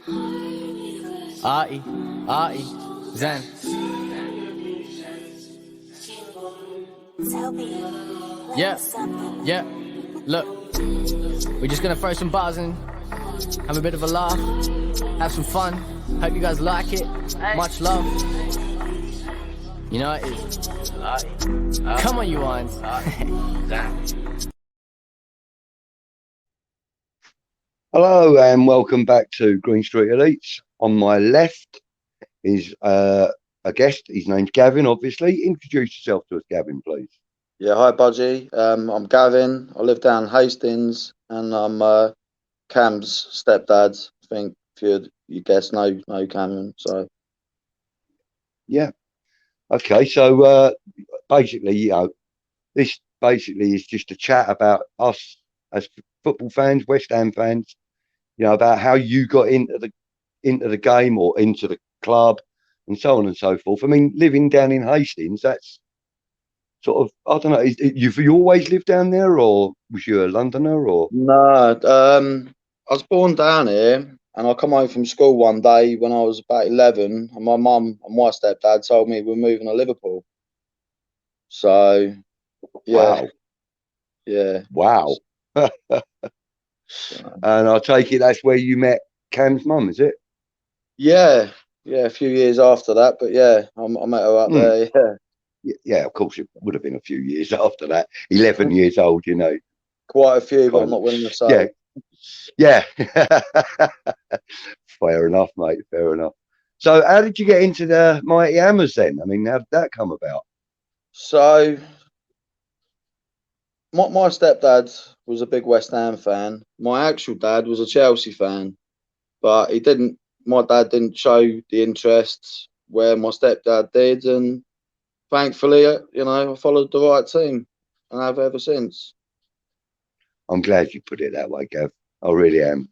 Artie, Artie, Zen. Yeah, yeah. Look, we're just gonna throw some bars in, have a bit of a laugh, have some fun. Hope you guys like it. Much love. You know it is. Come on, you ones. Hello and welcome back to Green Street Elites. On my left is a guest. His name's Gavin, obviously. Introduce yourself to us, Gavin, please. Yeah, hi Budgie. I'm Gavin. I live down Hastings, and I'm Cam's stepdad. I think if you guess, know Cameron. So Yeah. Okay. So basically, this basically is just a chat about us as football fans, West Ham fans. About how you got into the game or into the club, and so on and so forth. I mean, living down in Hastings, that's sort of, I don't know. You always lived down there, or was you a Londoner, or? no, I was born down here, and I come home from school one day when I was about 11, and my mum and my stepdad told me we're moving to Liverpool. So yeah, Wow. yeah, Wow. And I take it that's where you met Cam's mum, is it? yeah. A few years after that, but yeah, I met her up there. Yeah, Yeah, of course it would have been a few years after that. 11 years old, quite a few, but I'm kind of. not willing to Yeah, say. yeah. Fair enough, mate. Fair enough. So, how did you get into the Mighty Hammers then? I mean, how did that come about? So my stepdad was a big West Ham fan. My actual dad was a Chelsea fan, but he didn't. My dad didn't show the interest where my stepdad did, and thankfully, I followed the right team, and have ever since. I'm glad you put it that way, Gav. I really am.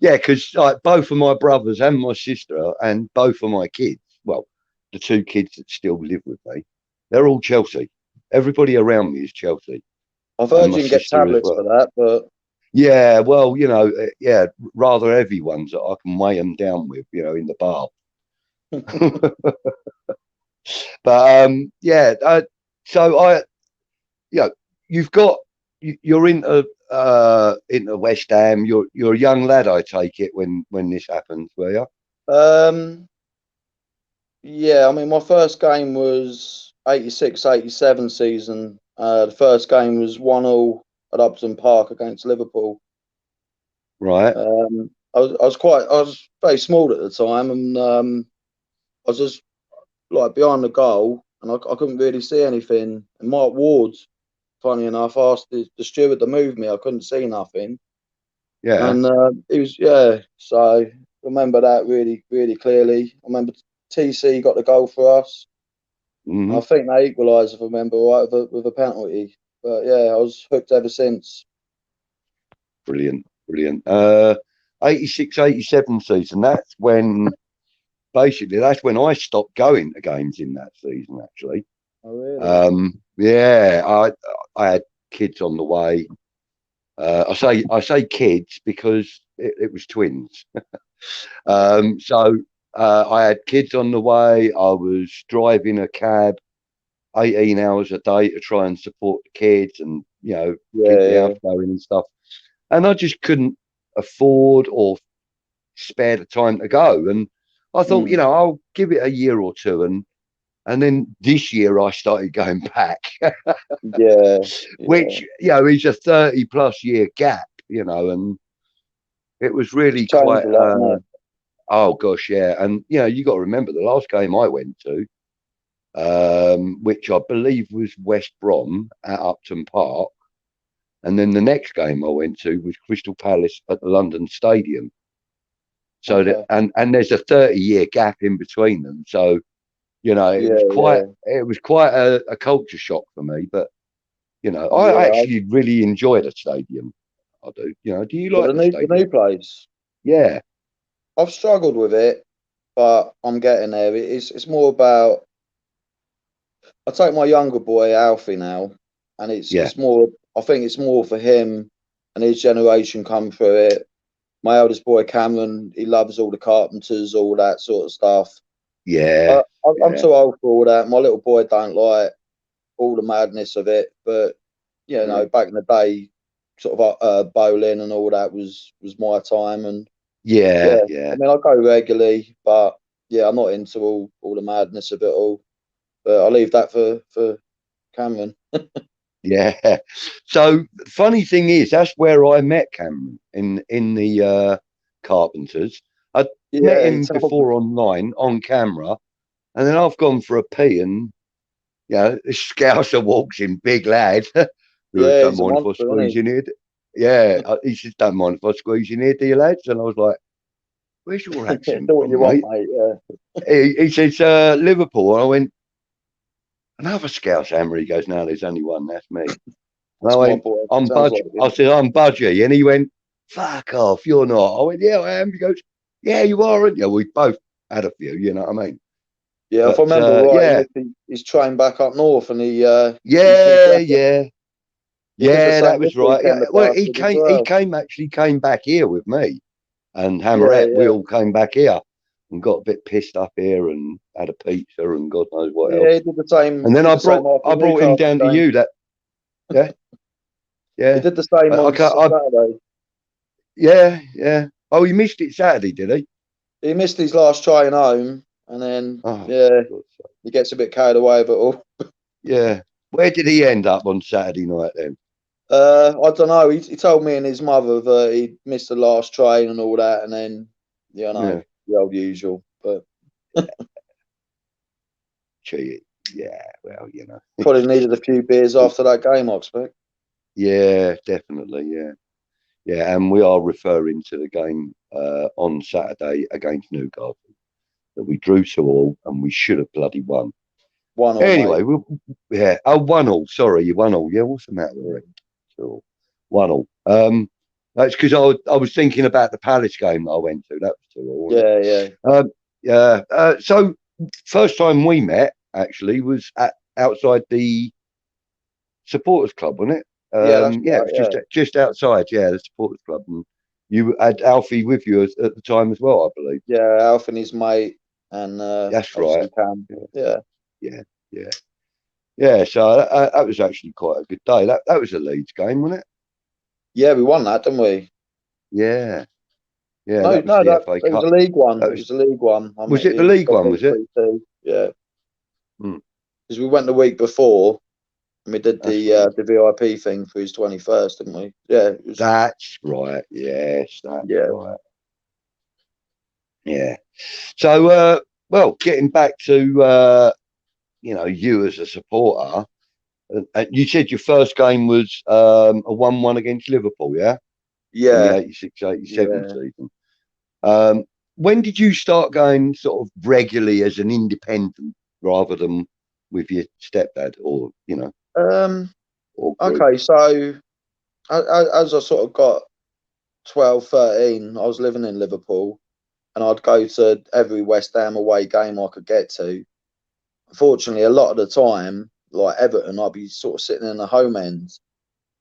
Yeah, because like both of my brothers and my sister and both of my kids, well, the two kids that still live with me, they're all Chelsea. Everybody around me is Chelsea, I've and heard my you can get sister as tablets well. for that, but Yeah, well, yeah, rather heavy ones that I can weigh them down with, in the bar. But yeah, so you know, you've got you're into West Ham. You're a young lad, I take it, when this happens, were you? um, yeah. I mean, my first game was 86-87 season. The first game was 1-1 at Upton Park against Liverpool. Right. I was very small at the time, and I was just like behind the goal, and I couldn't really see anything. And Mark Ward, funny enough, asked the steward to move me. I couldn't see nothing, Yeah. and it was yeah. So I remember that really, really clearly. I remember TC got the goal for us. Hmm. I think they equalised, if I remember right, with a penalty. But yeah, I was hooked ever since. Brilliant. Brilliant. 86, 87 season. That's when I stopped going to games in that season. Actually. Oh really? Yeah. I had kids on the way. I say kids because it was twins. So I had kids on the way. I was driving a cab 18 hours a day to try and support the kids and Yeah, keep the yeah. house going and stuff. And I just couldn't afford or spare the time to go. And I thought, Mm, I'll give it a year or two. And then this year I started going back, yeah, yeah. which is a 30 plus year gap, and it was It's really changed quite a lot, hasn't it? oh gosh, yeah. And you got to remember the last game I went to, which I believe was West Brom at Upton Park, and then the next game I went to was Crystal Palace at the London Stadium. So that Okay. and there's a 30-year gap in between them. So it Yeah, was quite yeah, a culture shock for me. But I yeah. actually really enjoy the stadium. I do. Do you But like the the new stadium? place, Yeah, I've struggled with it, but I'm getting there. It's more about I take my younger boy Alfie now, and yeah, it's more. I think it's more for him and his generation come through it. my eldest boy Cameron, he loves all the Carpenters, all that sort of stuff. Yeah, I'm too old for all that. My little boy don't like all the madness of it, but you know, back in the day, sort of bowling and all that was my time, and yeah, yeah, yeah, I mean, I go regularly, but yeah, I'm not into all the madness of it all. But I'll leave that for Cameron. yeah. So funny thing is, that's where I met Cameron in the Carpenters. I'd met Yeah, him before online on camera, and then I've gone for a pee, and you know, this Scouser walks in, big lad. yeah, Don't he's a mind if I monster, isn't squeeze he? in here. Yeah, he says, don't mind if I squeeze in here, do you lads? And I was like, where's your accent Do what you from, want, mate? mate. Yeah. He says, Liverpool. And I went, another Scouse hammer. He goes, no, there's only one. That's me. And I That's my went, boy. I'm Sounds Budgie. like I him. said, I'm Budgie. And he went, fuck off, you're not. I went, yeah, I am. He goes, yeah, you are, aren't you? We both had a few, you know what I mean? Yeah, if I But remember right, yeah, he's trained back up north, and he's yeah, yeah. he did the Yeah, that same this was right. Yeah, weekend, the well, bastard as well. he came back here with me and Yeah, Hammerette. We yeah, all came back here and got a bit pissed up here and had a pizza and God knows what yeah. else. He did the same. And then Did the same after I brought him Newcastle down to game. you. That yeah, He yeah. did the same on I Saturday. yeah, yeah. Oh, he missed it Saturday, did he? He missed his last train home, and then Oh, yeah, God's sake. he gets a bit carried away with it all. Yeah. Where did he end up on Saturday night then? I don't know. He told me and his mother that he missed the last train and all that, and then yeah, Yeah, the old usual. But cheated. Yeah, well, you know. probably needed a few beers after that game, I expect. Yeah, definitely. Yeah. Yeah, and we are referring to the game on Saturday against Newcastle that we drew 2-2 and we should have bloody won. 1-1, Anyway, mate. yeah, 1-1. Sorry, you 1-1. Yeah, what's the matter with it? So 1-1. That's because I was thinking about the Palace game that I went to. That was 2-2. Yeah, yeah. Yeah. So first time we met actually was outside the supporters club, wasn't it? Yeah, that's Yeah, it right. was Yeah, just outside. Yeah, the supporters club, and you had Alfie with you at the time as well, I believe. yeah. Alf and his mate, and That's right. obviously Cam. Yeah, Yeah, yeah, yeah. So that was actually quite a good day. That was a Leeds game, wasn't it? yeah. We won that, didn't we? Yeah, yeah. No, That was no. the That FA it was a Cup. League One. That It was a League One. I was mean, it the League one? Was it? 3-2. Yeah, Hmm. because we went the week before and we did That's right. the VIP thing for his 21st, didn't we? Yeah, it was, That's right. Yes, that's yeah, right. Yeah. So, well, getting back to you as a supporter. You said your first game was a 1-1 against Liverpool, yeah? In the yeah, 86-87 yeah. season. When did you start going sort of regularly as an independent rather than with your stepdad or, or group? Okay, so as I sort of got 12, 13, I was living in Liverpool and I'd go to every West Ham away game I could get to. Unfortunately, a lot of the time, like Everton, I'd be sort of sitting in the home end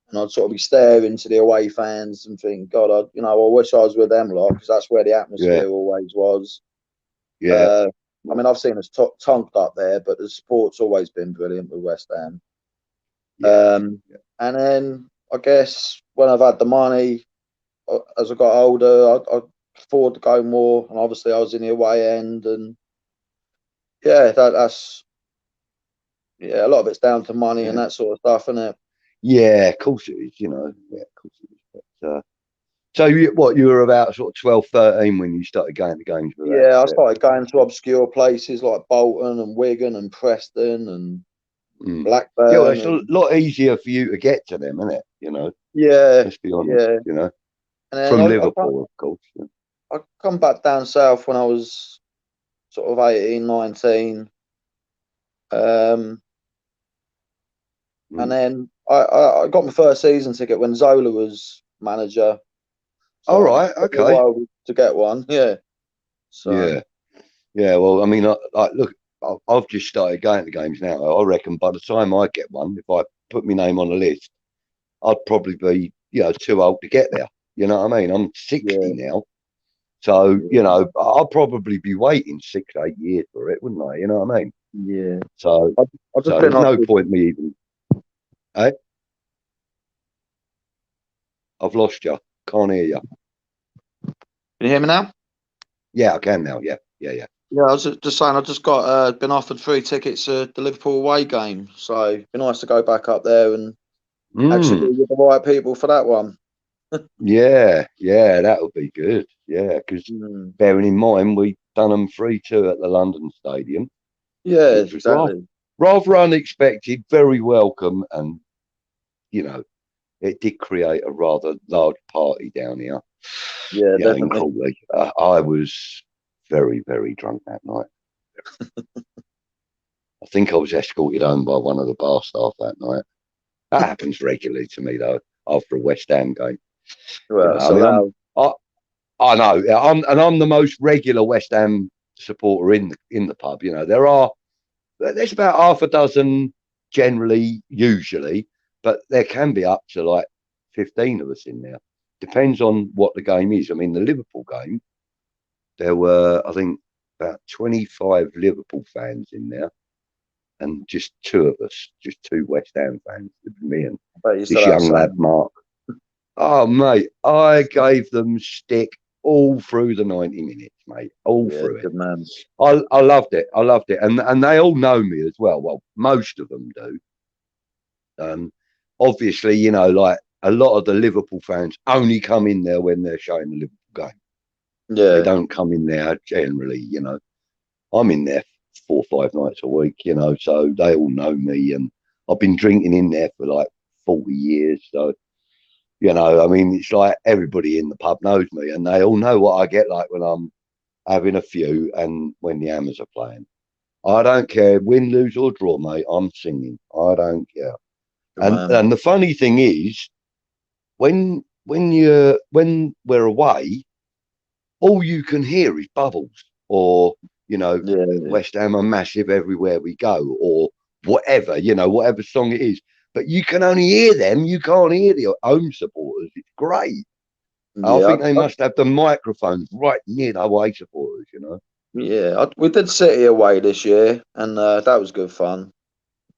and I'd sort of be staring to the away fans and think, God, I wish I was with them lot because that's where the Yeah, atmosphere always was. yeah, I mean, I've seen us tonked up there, but the support's always been brilliant with West Ham. yeah, And then I guess when I've had the money, as I got older, I afford to go more. And obviously, I was in the away end, and yeah, that's a lot of it's down to money and yeah. that sort of stuff, isn't it? Yeah, of course it is, Yeah, of course it is. But, so you were about sort of 12, 13 when you started going to games with that Yeah, I step? started going to obscure places like Bolton and Wigan and Preston and Mm. Yeah, well, Blackburn. it's a lot easier for you to get to them, isn't it? Yeah, Let's be honest, yeah. And then from Liverpool, of course. Yeah. I come back down south when I was sort of 18, 19. And then I got my first season ticket when Zola was manager. All So right, it took me a okay. while to get one. Yeah. So Yeah. Well, I mean, look, I've just started going to games now. I reckon by the time I get one, if I put my name on a list, I'd probably be, too old to get there. You know what I mean? I'm 60 Yeah. now. So, you know, I'll probably be waiting 6 to 8 years for it, wouldn't I? You know what I mean? Yeah. So, I just so think there's like, no point me even. Eh? I've lost you. Can't hear you. can you hear me now? Yeah, I can now. Yeah, yeah, yeah. Yeah, I was just saying, I just got been offered 3 tickets to the Liverpool away game, so it'd be nice to go back up there and actually Mm, be with the right people for that one. yeah, yeah, that would be good. Yeah, because Mm. bearing in mind we done them 3-2 at the London Stadium, Yeah, which was exactly. rather unexpected, very welcome, and you know, it did create a rather large party down here. Yeah, Yeah, in definitely. Crawley. I was very, very drunk that night. I think I was escorted home by one of the bar staff that night. That happens regularly to me though. After a West Ham game, you know, Well, I so mean, now, I know, I'm the most regular West Ham supporter in the pub. You know, there's about half a dozen generally, usually, but there can be up to like 15 of us in there. Depends on what the game is. I mean, the Liverpool game, there were, I think, about 25 Liverpool fans in there, and just two of us, just two West Ham fans, me and I bet you this still young lad, outside. Mark. Oh, mate, I gave them stick all through the 90 minutes, mate, all Yeah, through it. good man. I loved it. I loved it. And they all know me as well. Well, most of them do. Obviously, you know, like a lot of the Liverpool fans only come in there when they're showing the Liverpool game. They Yeah, don't come in there generally, you know. I'm in there 4 or 5 nights a week, you know, so they all know me, and I've been drinking in there for like 40 years. So, you know, I mean, it's like everybody in the pub knows me, and they all know what I get like when I'm having a few and when the Hammers are playing. I don't care, win, lose, or draw, mate. I'm singing. I don't care. good And man. and the funny thing is, when we're away, all you can hear is Bubbles, or you know, Yeah, West Ham are massive everywhere we go, or whatever, you know, whatever song it is. But you can only hear them. You can't hear the home supporters. It's great. I yeah, think they must have the microphones right near the away supporters, you know. yeah. We did City away this year, and that was good fun.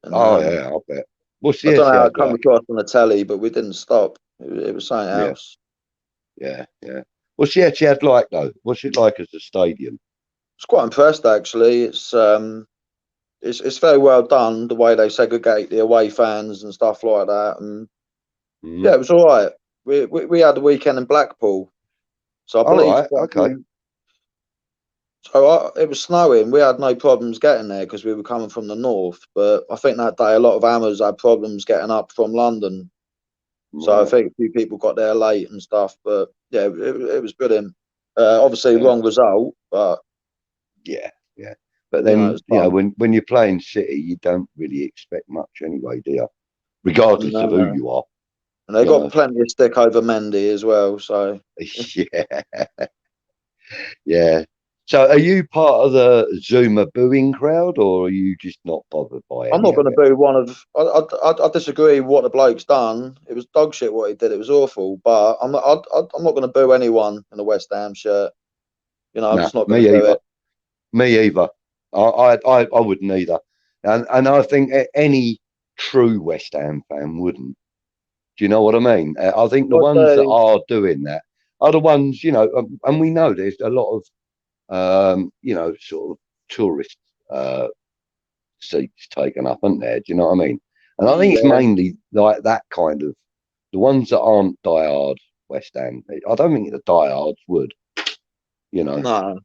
And Oh yeah, I bet. What's I the don't know how it Etihad come like? across on the telly, but we didn't stop. It was something Yeah, else. yeah, yeah. What's the Etihad like though? What's it like as a stadium? It's quite impressed actually. It's very well done the way they segregate the away fans and stuff like that. And Mm. yeah, it was all right. We had the weekend in Blackpool, so I All believe right, okay. it was snowing. We had no problems getting there because we were coming from the north. But I think that day a lot of Hammers had problems getting up from London. So I Right. think a few people got there late and stuff. But yeah, it was brilliant. Obviously, Yeah, wrong result, but yeah, yeah. But you know, it then, was you know, fun. when you're playing City, you don't really expect much anyway, do you? Regardless of who No. you are, And they you got know. plenty of stick over Mendy as well. So Yeah, yeah. So are you part of the Zuma booing crowd, or are you just not bothered by I'm any not of going to it? boo one of. I disagree with what the bloke's done. It was dog shit what he did. It was awful. But I'm not going to boo anyone in a West Ham shirt. You know, I'm No, just not going me to do either. it. Me either. I wouldn't either. And I think any true West Ham fan wouldn't. Do you know what I mean? I think the I'd ones that say, are doing that are the ones, you know, and we know there's a lot of, you know, sort of tourist uh, seats taken up, aren't there? Do you know what I mean? And I think it's yeah, mainly like that kind of the ones that aren't diehard West Ham. I don't think the diehards would, you know. no.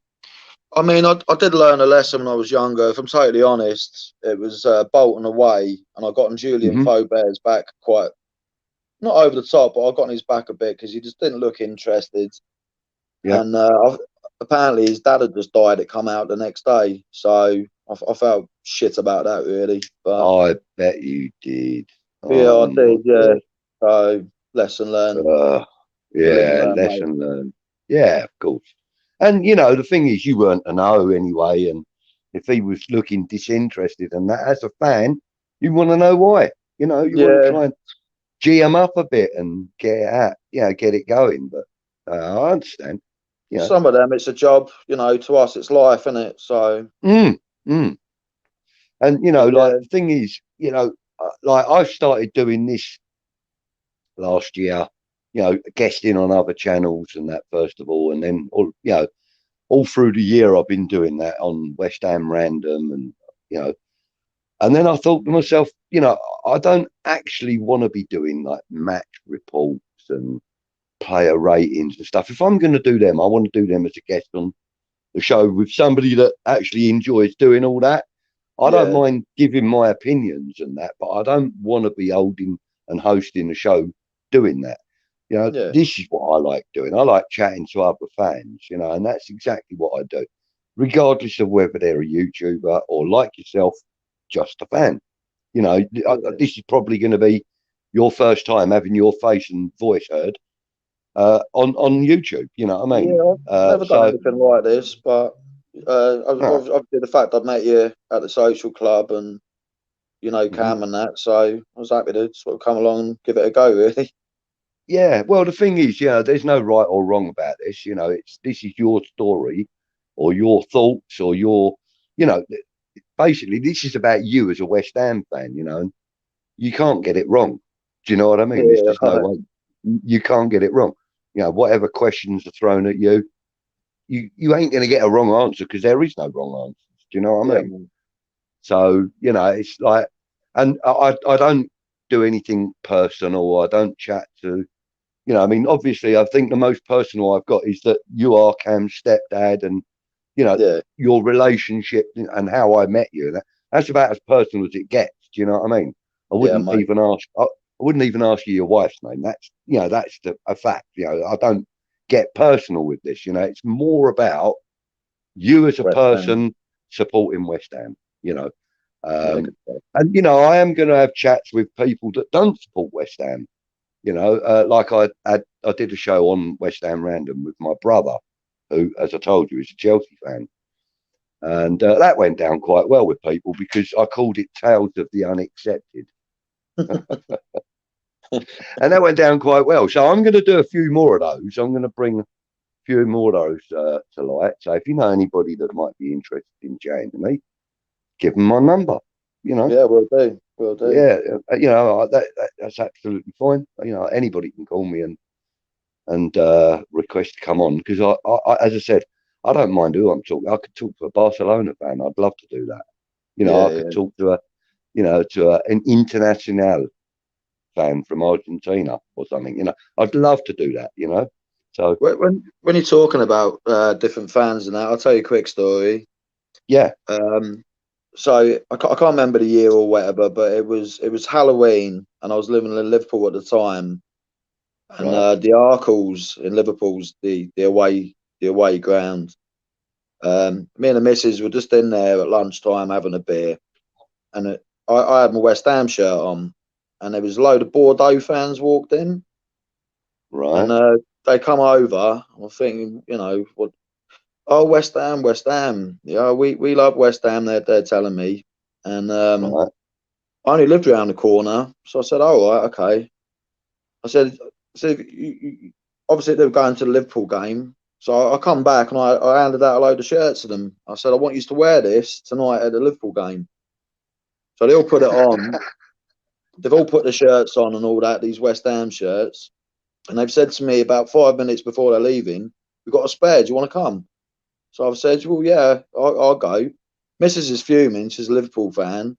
I mean, I did learn a lesson when I was younger. If I'm totally honest, it was Bolton away, and I got on Julian Hmm. Faubert's back quite not over the top, but I got on his back a bit because he just didn't look interested. Yeah, And apparently his dad had just died. It come out the next day, so I felt shit about that really. But I bet you did. yeah, Oh I my did. Yeah, God. so lesson learned. You live and Yeah, learn, mate. lesson learned. Yeah, of course. And you know, the thing is, you weren't a no anyway. And if he was looking disinterested and that, as a fan, you want to know why. You know, you want to Yeah, try and. G them up a bit and get it out, get it going. But I understand. For some of them, it's a job. To us, it's life, isn't it? So. Mm, mm. And like the thing is, like I've started doing this last year, guesting on other channels and that first of all, and then all through the year I've been doing that on West Ham Random, and and then I thought to myself, I don't actually want to be doing like match reports and player ratings and stuff. If I'm going to do them, I want to do them as a guest on the show with somebody that actually enjoys doing all that. I don't mind giving my opinions and that, but I don't want to be holding and hosting a show doing that. This is what I like doing. I like chatting to other fans, and that's exactly what I do, regardless of whether they're a YouTuber or, like yourself, just a fan. This is probably going to be your first time having your face and voice heard on YouTube. You know what I mean? Yeah, I've never done anything like this, but obviously the fact I've met you at the social club and Cam and that, so I was happy to sort of come along and give it a go, really. Yeah, well, the thing is, there's no right or wrong about this. This is your story, or your thoughts, or basically this is about you as a West Ham fan. And you can't get it wrong. Do you know what I mean? There's just no way you can't get it wrong. Whatever questions are thrown at you, you ain't going to get a wrong answer because there is no wrong answers. Do you know what I mean? So it's like, and I don't do anything personal. I don't chat to. Obviously, I think the most personal I've got is that you are Cam's stepdad, and your relationship and how I met you. That's about as personal as it gets. Do you know what I mean? I wouldn't even ask. I wouldn't even ask you your wife's name. That's that's a fact. I don't get personal with this. It's more about you as a person supporting West Ham. And I am going to have chats with people that don't support West Ham. Like I did a show on West Ham Random with my brother, who, as I told you, is a Chelsea fan. And that went down quite well with people because I called it Tales of the Unaccepted. And that went down quite well. So I'm going to do a few more of those. I'm going to bring a few more of those to light. So if you know anybody that might be interested in chatting to me, give them my number. Yeah, we'll do. Will do. Yeah, that's absolutely fine. Anybody can call me and request to come on because I, as I said, I don't mind who I'm talking. I could talk to a Barcelona fan. I'd love to do that. I could talk to an international fan from Argentina or something. I'd love to do that. So when you're talking about different fans and that, I'll tell you a quick story. Yeah. So I can't remember the year or whatever, but it was Halloween, and I was living in Liverpool at the time, and the Arkles in Liverpool's the away ground. Me and the missus were just in there at lunchtime having a beer, and I had my West Ham shirt on, and there was a load of Bordeaux fans walked in, right, and they come over. I'm thinking, what? Oh, West Ham, West Ham. Yeah, we love West Ham. They're telling me, and I only lived around the corner, so I said, "Oh, right, okay." I said, obviously they were going to the Liverpool game, so I come back and I handed out a load of shirts to them. I said, "I want you to wear this tonight at the Liverpool game." So they all put it on. They've all put the shirts on and all that, these West Ham shirts, and they've said to me about 5 minutes before they're leaving, "We've got a spare. Do you want to come?" So I've said, "Well, yeah, I'll go." Mrs. is fuming. She's a Liverpool fan.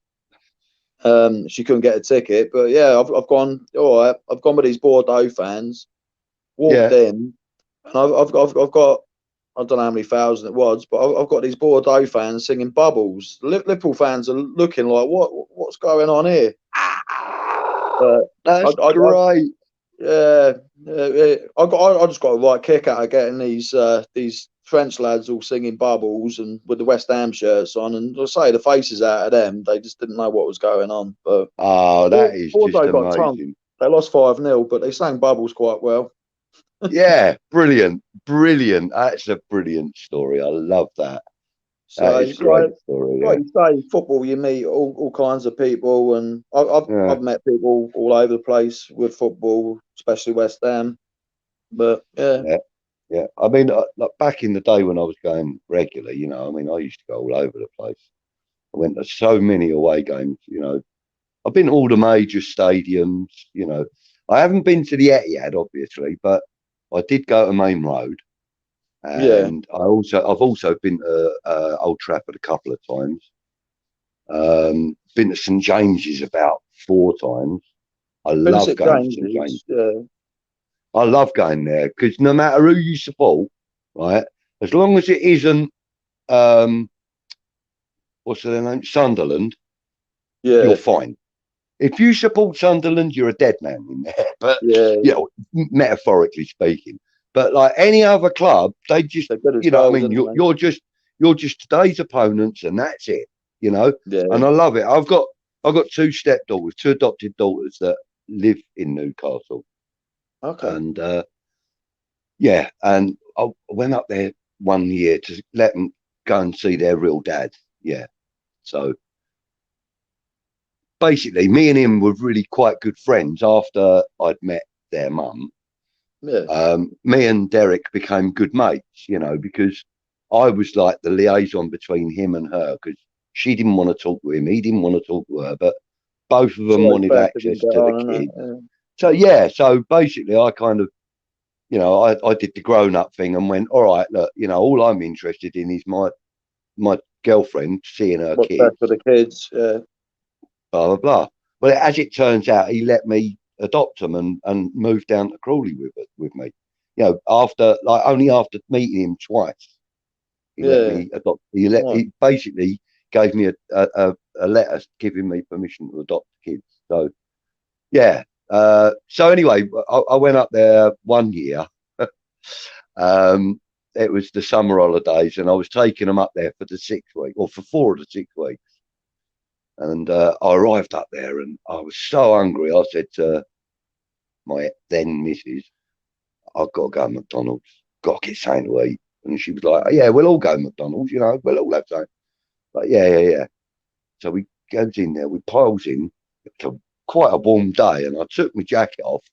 She couldn't get a ticket, but yeah, I've gone. All right, I've gone with these Bordeaux fans. Walked in, and I've got I don't know how many thousand it was, but I've got these Bordeaux fans singing Bubbles. Liverpool fans are looking like, what's going on here? That's great. I just got a right kick out of getting these French lads all singing Bubbles and with the West Ham shirts on, and I'll say the faces out of them, they just didn't know what was going on. But that is just amazing. They lost 5-0, but they sang Bubbles quite well. Yeah, brilliant. That's a brilliant story. I love that. So That is a it's great story. Yeah. like you say, football, you meet all kinds of people, and Yeah. I've met people all over the place with football, especially West Ham. But yeah, Yeah. Yeah. I mean, like back in the day when I was going regularly, you know, I mean, I used to go all over the place. I went to so many away games, you know. I've been to all the major stadiums, you know. I haven't been to the Etihad, obviously, but I did go to Main Road, yeah. and I've also been to Old Trafford a couple of times. Been to St James's about 4 times. I Prince love St going to St James's, James. I love going there because no matter who you support, right, as long as it isn't um, what's their name, Sunderland, you're yeah, fine. If you support Sunderland, you're a dead man in there. But yeah, you know, metaphorically speaking. But like any other club, they just, they're good as you know, what I gold, mean, aren't you're just today's opponents, and that's it. You know, they? and I love it. I've got two stepdaughters, two adopted daughters that live in Newcastle, Okay. and yeah, and I went up there one year to let them go and see their real dad. Yeah, so basically, me and him were really quite good friends after I'd met their mum. Yeah. Me and Derek became good mates, you know, because I was like the liaison between him and her because she didn't want to talk to him, he didn't want to talk to her, but both of It's them always wanted better to access get to the on, isn't kids. it? So yeah, so basically, I kind of, you know, I did the grown up thing and went, all right, look, you know, all I'm interested in is my girlfriend seeing her What's best kids, for the kids? Yeah. blah blah blah. Well, as it turns out, he let me adopt them and move down to Crawley with me. You know, after like only after meeting him twice, he let Yeah. me adopt. Right. He basically gave me a letter giving me permission to adopt kids. So yeah. So anyway, I went up there one year. um, it was the summer holidays, and I was taking them up there for the 6 week or for 4 of the 6 weeks. And I arrived up there, and I was so hungry. I said to my then missus, I've got to go to McDonald's, got to get something to eat. And she was like, oh, yeah, we'll all go to McDonald's, you know, we'll all have something. Like, yeah. So we goes in there, we piles in. It's quite a warm day, and I took my jacket off,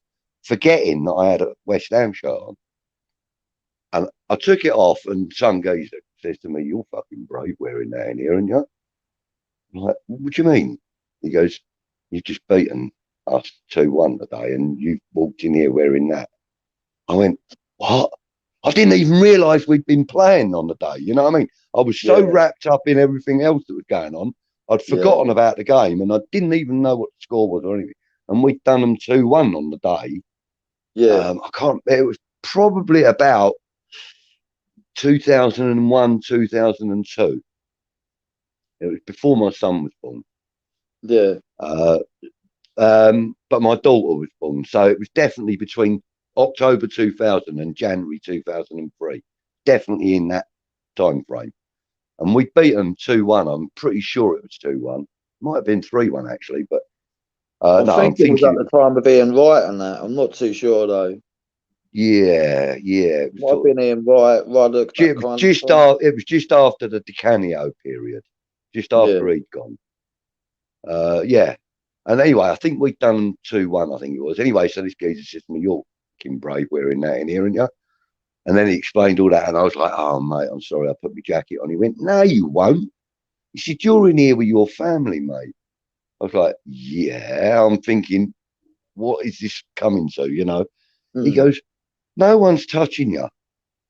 forgetting that I had a West Ham shirt on. And I took it off, and some geezer says to me, you're fucking brave wearing that in here, aren't you? I'm like, what do you mean? He goes, you've just beaten us 2-1 today, and you walked in here wearing that. I went, what? I didn't even realise we'd been playing on the day. You know what I mean? I was so Yeah. wrapped up in everything else that was going on, I'd Yeah. forgotten about the game, and I didn't even know what the score was or anything. And we'd done them 2-1 on the day. Yeah. I can't. It was probably about 2001, 2002. It was before my son was born. Yeah. Uh, but my daughter was born, so it was definitely between October 2000 and January 2003. Definitely in that time frame. And we beat them 2-1. I'm pretty sure it was 2-1. Might have been 3-1 actually, but I no, I'm think it was thinking at it the was, time of Ian Wright and that. I'm not too sure though. yeah. It was Might have sort of been Ian Wright, Ruddock, that kind of thing. it was just after the Decanio period, just Yeah. after he'd gone. Yeah. And anyway, I think we'd done 2-1, I think it was. Anyway, so this geezer says to me, you're fucking brave wearing that in here, aren't you? And then he explained all that, and I was like, oh, mate, I'm sorry, I put my jacket on. He went, no, you won't. He said, you're in here with your family, mate. I was like, yeah. I'm thinking, what is this coming to, you know? He Mm. goes, no one's touching you.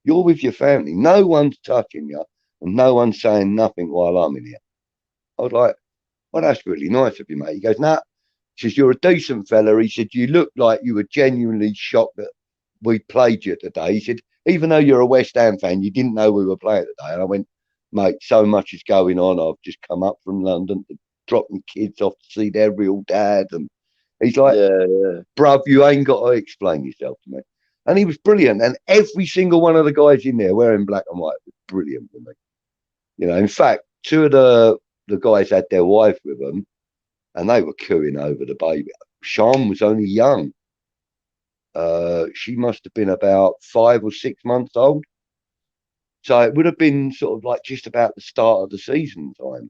You're with your family. No one's touching you, and no one's saying nothing while I'm in here. I was like, well, that's really nice of you, mate. He goes, nah. He says, you're a decent fella. He said, you look like you were genuinely shocked that we played you today. He said, even though you're a West Ham fan, you didn't know we were playing today. And I went, mate, so much is going on. I've just come up from London to drop my kids off to see their real dad. And he's like, Yeah. bruv, you ain't got to explain yourself to me. And he was brilliant. And every single one of the guys in there wearing black and white was brilliant for me. You know, in fact, two of the guys had their wife with them, and they were cooing over the baby. Sean was only young. She must have been about 5 or 6 months old. So it would have been sort of like just about the start of the season time.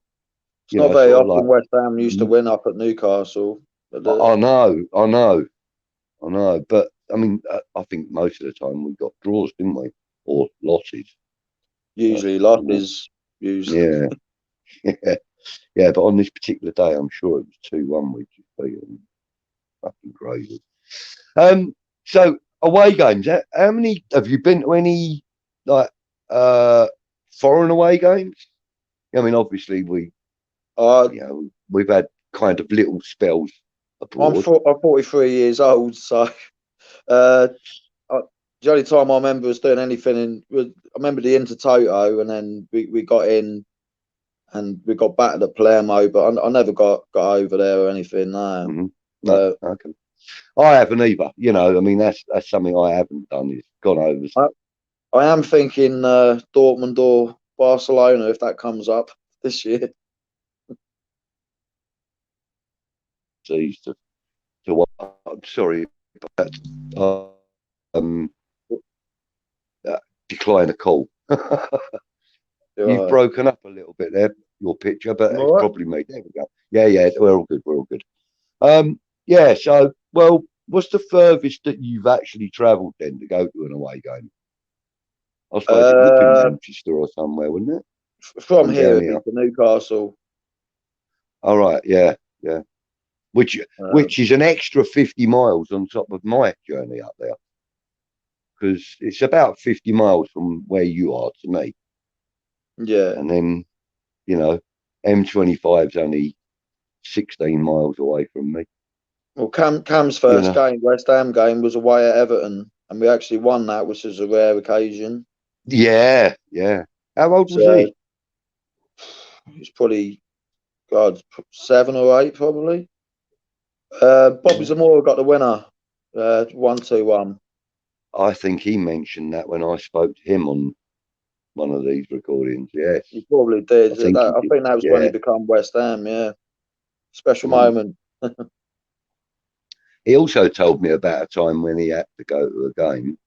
It's not very sort of often like, West Ham used to win up at Newcastle. But, I know. But I mean, I think most of the time we got draws, didn't we, or losses? usually losses. Usually. Yeah, yeah. But on this particular day, I'm sure it was 2-1. We just beat them. Fucking crazy. So away games. How many have you been to? Any like foreign away games? I mean, obviously Uh, we've had kind of little spells I'm abroad. I'm 43 years old, so uh, the only time I remember us doing anything I remember the Intertoto, and then we got in and we got battered at Palermo, but I never got over there or anything. No, Mm-hmm. No, okay. I haven't either. I mean, that's something I haven't done. Is gone over. I am thinking Dortmund or Barcelona if that comes up this year. To what? I'm sorry, but um, decline a call. You've broken up a little bit there, your picture, but it's Right. probably me. There we go. Yeah, we're all good. We're all good. Yeah. So, well, what's the furthest that you've actually travelled then to go to an away game? I suppose it would be Manchester or somewhere, wouldn't it? From here, it'd be to Newcastle. All right. Yeah. Which is an extra 50 miles on top of my journey up there, because it's about 50 miles from where you are to me. Yeah. And then, M25 is only 16 miles away from me. Well, Cam's first game, West Ham game, was away at Everton, and we actually won that, which is a rare occasion. Yeah. How old was he? He's probably, God, 7 or 8, probably. Bobby Zamora got the winner, 1-2-1. I think he mentioned that when I spoke to him on one of these recordings. Yes, he probably did. I think did. that was when he became West Ham. Yeah, special moment. He also told me about a time when he had to go to a game,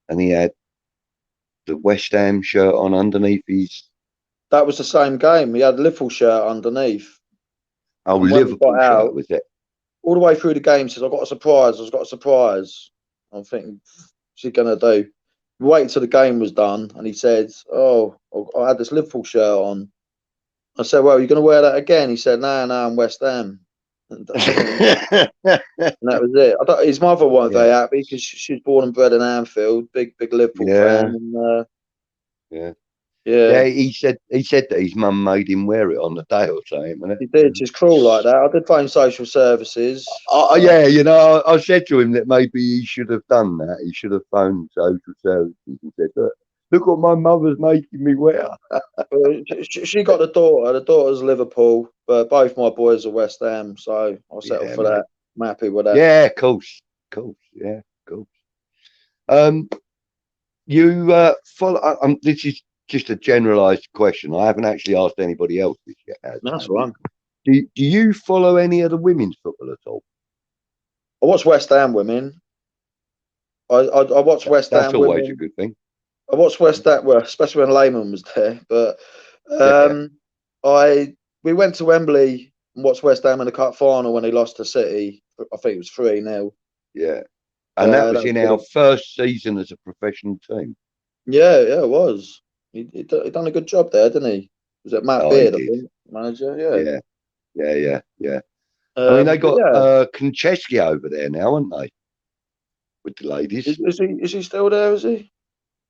and he had the West Ham shirt on underneath his. That was the same game. He had a Liverpool shirt underneath. Oh, Liverpool shirt, was it? All the way through the game, he says, "I got a surprise. I'm thinking, what's he gonna do? We waited till the game was done, and he said, "Oh, I had this Liverpool shirt on." I said, "Well, you're gonna wear that again?" He said, "No, I'm West Ham." And that was it. His mother wasn't very happy because she's born and bred in Anfield, big Liverpool fan. And, yeah. He said that his mum made him wear it on the day or something. He did. She's cruel like that. I did phone social services. Yeah, I said to him that maybe he should have done that. He should have phoned social services and said, "Look what my mother's making me wear." She got the daughter. The daughter's Liverpool, but both my boys are West Ham, so I'll settle for that. I'm happy with that. Yeah, of course. Yeah, of course. You follow. This is just a generalised question. I haven't actually asked anybody else this yet. That's right. Do you follow any of the women's football at all? I watch West Ham women. I watch West Ham. That's always a good thing. I watched West Ham, well, especially when Lehman was there. But we went to Wembley and watched West Ham in the cup final when they lost to City. I think it was 3-0. Yeah, and that was in our first season as a professional team. Yeah, it was. He done a good job there, didn't he? Was it Matt Beard, I think, manager? Yeah. I mean, they got Konchesky over there now, haven't they? With the ladies. Is he still there? Is he?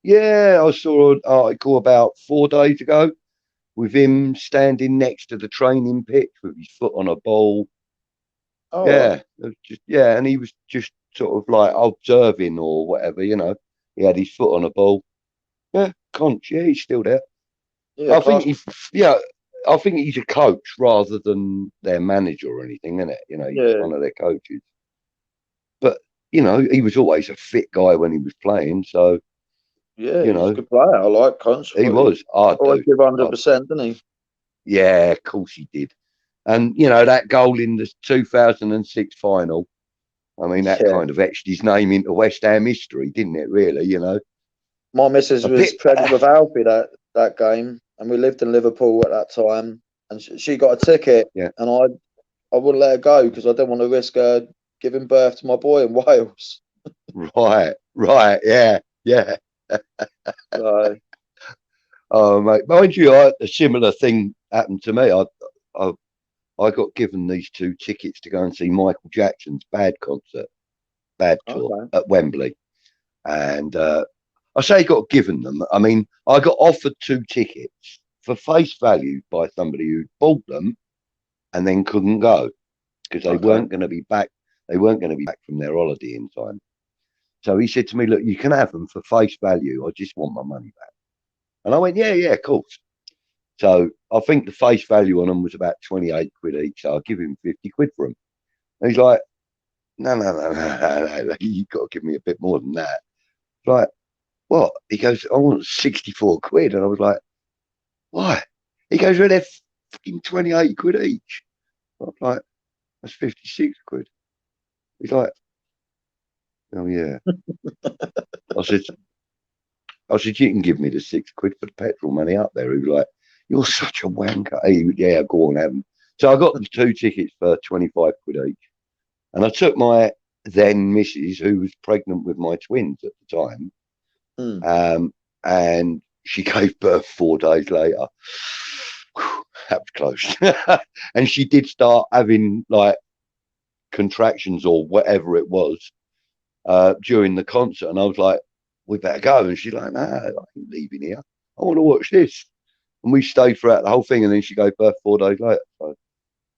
Yeah, I saw an article about 4 days ago with him standing next to the training pitch with his foot on a ball. Oh, yeah, and he was just sort of like observing or whatever, He had his foot on a ball. Yeah, Conch, yeah, he's still there. Yeah, I think he's a coach rather than their manager or anything, isn't it? He's one of their coaches. But he was always a fit guy when he was playing. So yeah, he's a good player. I like Conch. He was. Always give 100%, didn't he? Yeah, of course he did. And that goal in the 2006 final. I mean, that kind of etched his name into West Ham history, didn't it? Really, My missus A was bit. pregnant with Alfie that game, and we lived in Liverpool at that time. And she got a ticket, Yeah. and I wouldn't let her go because I didn't want to risk her giving birth to my boy in Wales. Right. Yeah. So, Oh, mate. Mind you, a similar thing happened to me. I, I got given these 2 tickets to go and see Michael Jackson's Bad tour okay. at Wembley. And I say got given them. I mean, I got offered 2 tickets for face value by somebody who bought them and then couldn't go because they Okay. weren't going to be back. They weren't going to be back from their holiday in time. So he said to me, "Look, you can have them for face value. I just want my money back." And I went, "Yeah, of course." So I think the face value on them was about 28 quid each. So I'll give him 50 quid for them. And he's like, no, you've got to give me a bit more than that. Like, what? He goes, I want 64 quid. And I was like, why? He goes, well, they're fucking 28 quid each. I was like, that's 56 quid. He's like, oh, yeah. I said, you can give me the 6 quid for the petrol money up there. He was like, you're such a wanker. Yeah, go on, have them. So I got the 2 tickets for 25 quid each. And I took my then missus, who was pregnant with my twins at the time, and she gave birth 4 days later. That was close. And she did start having like contractions or whatever it was during the concert. And I was like, we better go. And she's like, no, I ain't leaving here. I want to watch this. And we stayed throughout the whole thing. And then she gave birth 4 days later. So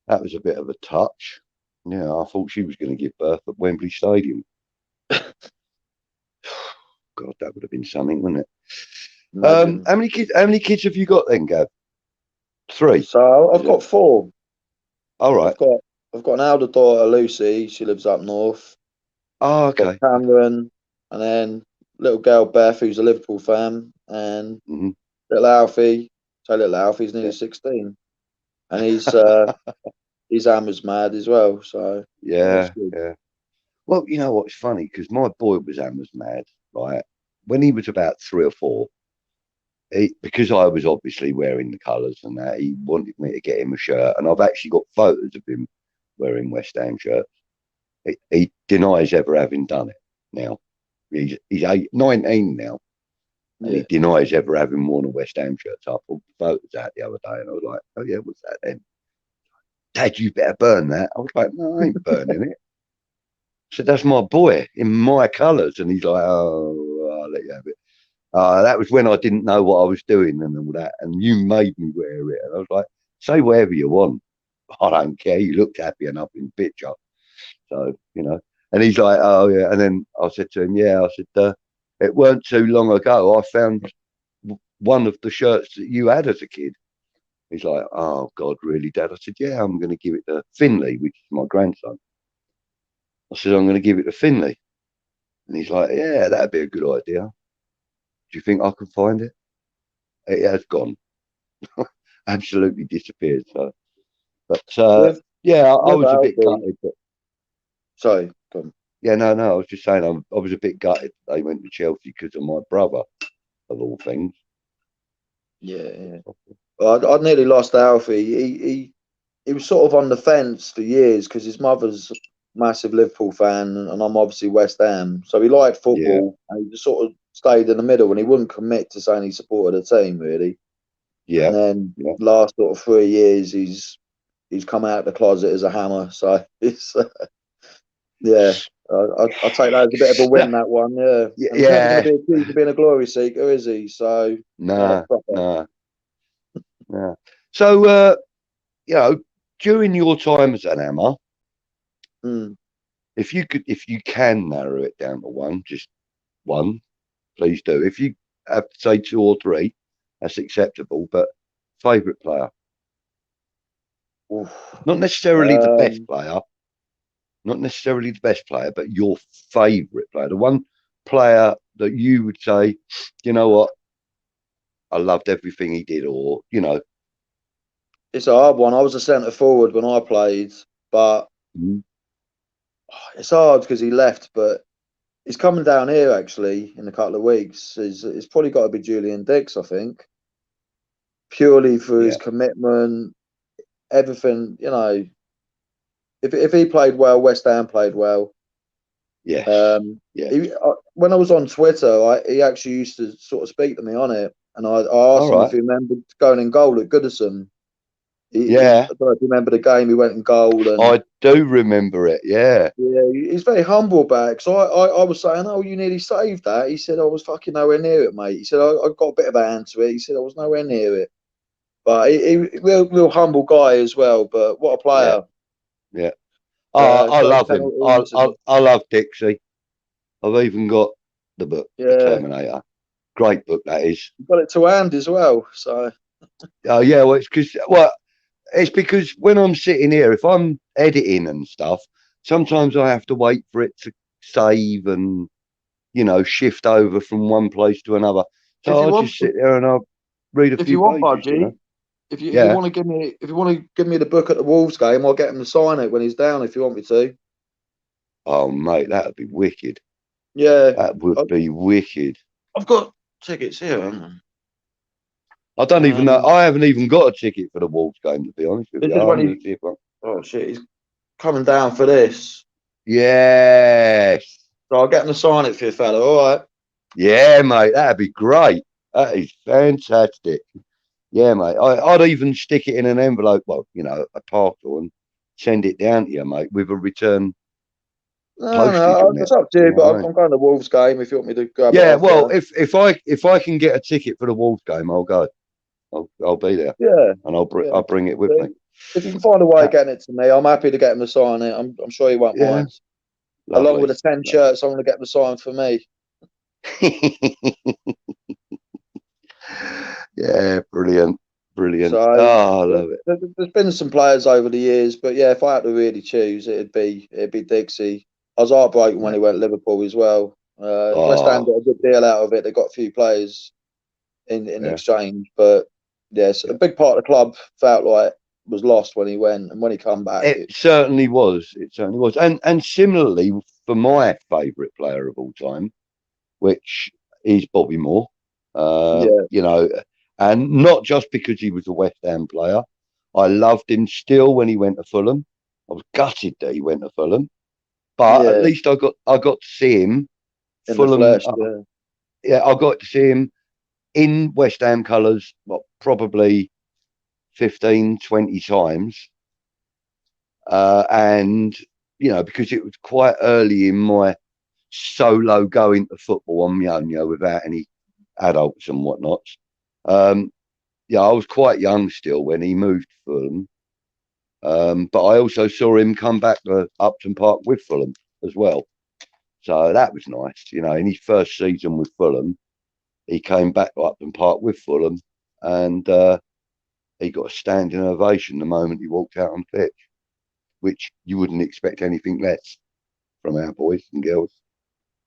that was a bit of a touch. Yeah, I thought she was going to give birth at Wembley Stadium. God, that would have been something, wouldn't it? How many kids? How many kids have you got then, Gav? 3. So I've got 4. All right. I've got an elder daughter, Lucy. She lives up north. Oh, I've got okay. Cameron, and then little girl Beth, who's a Liverpool fan, and Mhm. little Alfie. So little Alfie's nearly 16, and he's Amers mad as well. So Yeah, it's good. yeah. Well, you know what's funny? Because my boy was Amers mad, right? When he was about 3 or 4, because I was obviously wearing the colours and that, he wanted me to get him a shirt. And I've actually got photos of him wearing West Ham shirts. He denies ever having done it now. He's 19 now, and he denies ever having worn a West Ham shirt. So I pulled the photos out the other day, and I was like, "Oh yeah, what's that then?" "Dad, you better burn that." I was like, "No, I ain't burning it." I said, "That's my boy in my colours," and he's like, "Oh, I'll let you have it." That was when I didn't know what I was doing and all that, and you made me wear it. And I was like, "Say whatever you want. I don't care. You looked happy enough in the picture." So, you know, and he's like, "Oh, yeah." And then I said to him, "Yeah," I said, "It weren't too long ago. I found one of the shirts that you had as a kid." He's like, "Oh, God, really, Dad?" I said, "Yeah, I'm going to give it to Finley, which is my grandson." I said, "I'm going to give it to Finley." And he's like, "Yeah, that'd be a good idea. Do you think I can find it?" It has gone. Absolutely disappeared. So, but With yeah, I with was a bit Alfie, gutted. But sorry, go on. yeah, no, I was just saying I was a bit gutted they went to Chelsea because of my brother, of all things. Yeah. Well, I nearly lost Alfie. He was sort of on the fence for years because his mother's a massive Liverpool fan, and I'm obviously West Ham. So he liked Yeah, football, and he just sort of stayed in the middle, and he wouldn't commit to saying he supported a team really. yeah, And then yeah. last sort of 3 years, he's come out of the closet as a hammer. So it's yeah. I'll take that as a bit of a win. That one, yeah. And he's never going to Yeah, be accused of being a glory seeker, is he? So nah, proper. nah, nah. So, you know, during your time as an Hammer, Mm. if you can narrow it down to one, just one, please do. If you have to say 2 or 3, that's acceptable. But favourite player, Oof. not necessarily the best Um, player, but your favourite player, the one player that you would say, you know what, I loved everything he did, or you know, it's a hard one. I was a centre forward when I played, but mm, it's hard because he left. But he's coming down here actually in a couple of weeks. It's probably got to be Julian Dix, I think, purely for his commitment, everything. You know, if he played well, West Ham played well. Yes. When I was on Twitter, he actually used to sort of speak to me on it, and I asked him if he remembered going in goal at Goodison. I don't know if you remember the game he went in goal. And, I do remember it, yeah. Yeah, he's very humble about it. So I was saying, oh, you nearly saved that. He said, I was fucking nowhere near it, mate. He said, I got a bit of a hand to it. He said, I was nowhere near it. But he real humble guy as well. But what a player. Yeah. I love him. I love Dixie. I've even got the book, The Terminator. Great book, that is. You've got it to hand as well. So. Yeah, well, it's because when I'm sitting here, if I'm editing and stuff, sometimes I have to wait for it to save and, you know, shift over from one place to another. So I'll just sit there and I'll read a few pages. If you want, Budgie, you know? if you want to give me the book at the Wolves game, I'll get him to sign it when he's down. If you want me to. Oh, mate, that'd be wicked. Yeah, that would be wicked. I've got tickets here. Haven't I? I don't even know. I haven't even got a ticket for the Wolves game, to be honest with you. Oh shit, he's coming down for this. Yes. So I'll get him to sign it for you, fella. All right. Yeah, mate, that'd be great. That is fantastic. Yeah, mate. I'd even stick it in an envelope, well, you know, a parcel, and send it down to you, mate, with a return. No, it's up to you. But I'm going to the Wolves game if you want me to grab it. Yeah, well, if I can get a ticket for the Wolves game, I'll go. I'll be there. Yeah, and I'll bring it with me. If you can find a way of getting it to me, I'm happy to get him to sign it. I'm sure he won't mind. Lovely. Along with the 10 shirts, I'm going to get them to sign for me. Yeah, brilliant. So, I love it. There's been some players over the years, but yeah, if I had to really choose, it'd be Dixie. I was heartbroken when he went to Liverpool as well. West Ham got a good deal out of it. They got a few players in exchange, but yes, a big part of the club felt like was lost when he went, and when he come back, it certainly was. It certainly was. And similarly for my favourite player of all time, which is Bobby Moore. You know, and not just because he was a West Ham player. I loved him still when he went to Fulham. I was gutted that he went to Fulham, but at least I got to see him in Fulham. The flesh, I got to see him in West Ham colours, probably 15, 20 times. And, you know, because it was quite early in my solo going to football on my own, you know, without any adults and whatnot. I was quite young still when he moved to Fulham. But I also saw him come back to Upton Park with Fulham as well. So that was nice. You know, in his first season with Fulham, he came back to Upton Park with Fulham, and he got a standing ovation the moment he walked out on pitch, which you wouldn't expect anything less from our boys and girls.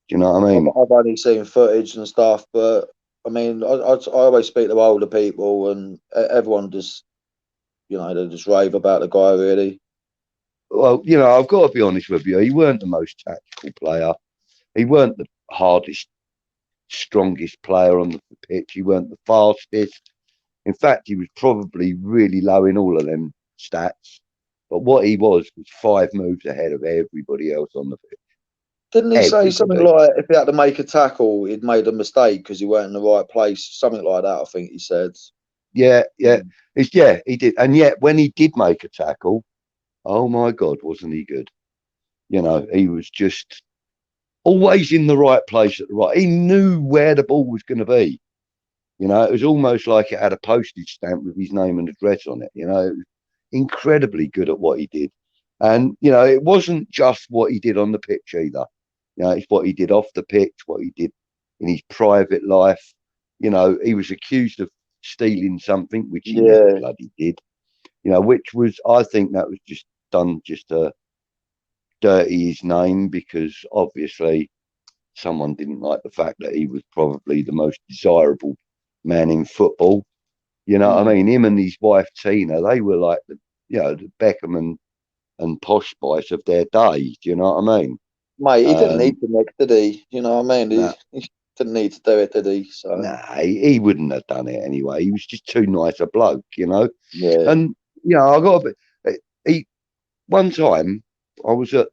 Do you know what I mean? I've only seen footage and stuff, but I mean, I always speak to older people, and everyone just, you know, they just rave about the guy, really. Well, you know, I've got to be honest with you. He weren't the most tactical player. He weren't the hardest, strongest player on the pitch. He weren't the fastest. In fact, he was probably really low in all of them stats. But what he was 5 moves ahead of everybody else on the pitch. Didn't he say something like, if he had to make a tackle, he'd made a mistake because he weren't in the right place? Something like that, I think he said. Yeah, he did. And yet, when he did make a tackle, oh my God, wasn't he good? You know, he was just always in the right place at the right. He knew where the ball was going to be. You know, it was almost like it had a postage stamp with his name and address on it. You know, it was incredibly good at what he did. And, you know, it wasn't just what he did on the pitch either. You know, it's what he did off the pitch, what he did in his private life. You know, he was accused of stealing something, which he never bloody did. You know, which was, I think that was just done just to dirty his name, because obviously someone didn't like the fact that he was probably the most desirable man in football. You know what I mean? Him and his wife Tina, they were like the Beckham and Posh Spice of their day. Do you know what I mean? Mate, he didn't Um, need to nick, did he? You know what I mean? no, He didn't need to do it, did he? So nah, he wouldn't have done it anyway. He was just too nice a bloke, you know. yeah, And I got a bit. He One time I was at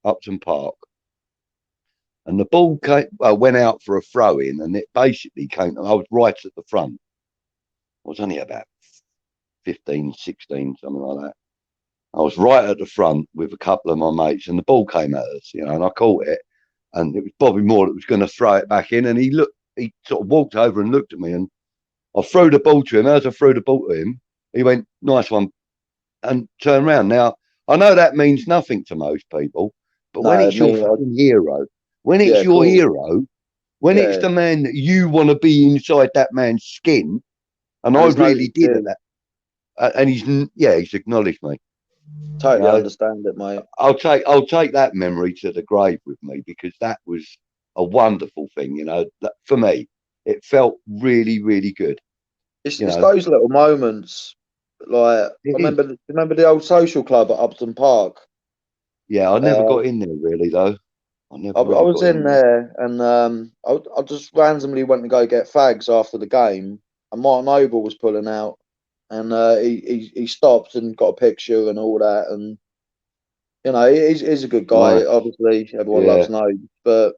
Upton Park, and the ball went out for a throw in, and it basically came. I was right at the front. I was only about 15, 16, something like that. I was right at the front with a couple of my mates, and the ball came at us, and I caught it, and it was Bobby Moore that was going to throw it back in, and he sort of walked over and looked at me, and I threw the ball to him. As I threw the ball to him, he went, "Nice one," and turned around. Now, I know that means nothing to most people, but when no, it's your me, fucking hero, when it's yeah, your cool, hero, when it's yeah. the man that you want to be inside that man's skin, and And I he's really noticed did at you. that, and he's acknowledged me. You Totally know, understand it, mate. I'll take that memory to the grave with me, because that was a wonderful thing. That, for me, it felt really, really good. You It's know, those little moments. Like it is. remember the old social club at Upton Park. Yeah, I never Uh, got in there really though. I never I really was got in in there. there, and I just randomly went to go get fags after the game, and Martin Noble was pulling out, and he stopped and got a picture and all that, and he's a good guy. Nice. Obviously, everyone Yeah, loves Noble, but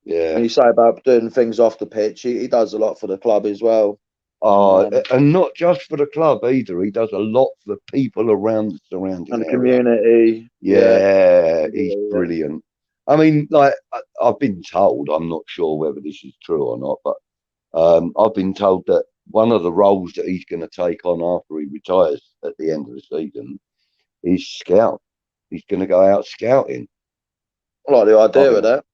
yeah. when you say about doing things off the pitch, he does a lot for the club as well, and And not just for the club either. He does a lot for the people around the surrounding the area. community. Yeah, Yeah, he's yeah, brilliant. I mean, like I've been told, I'm not sure whether this is true or not, but I've been told that one of the roles that he's going to take on after he retires at the end of the season is scout. He's going to go out scouting. I like the I idea of think, that.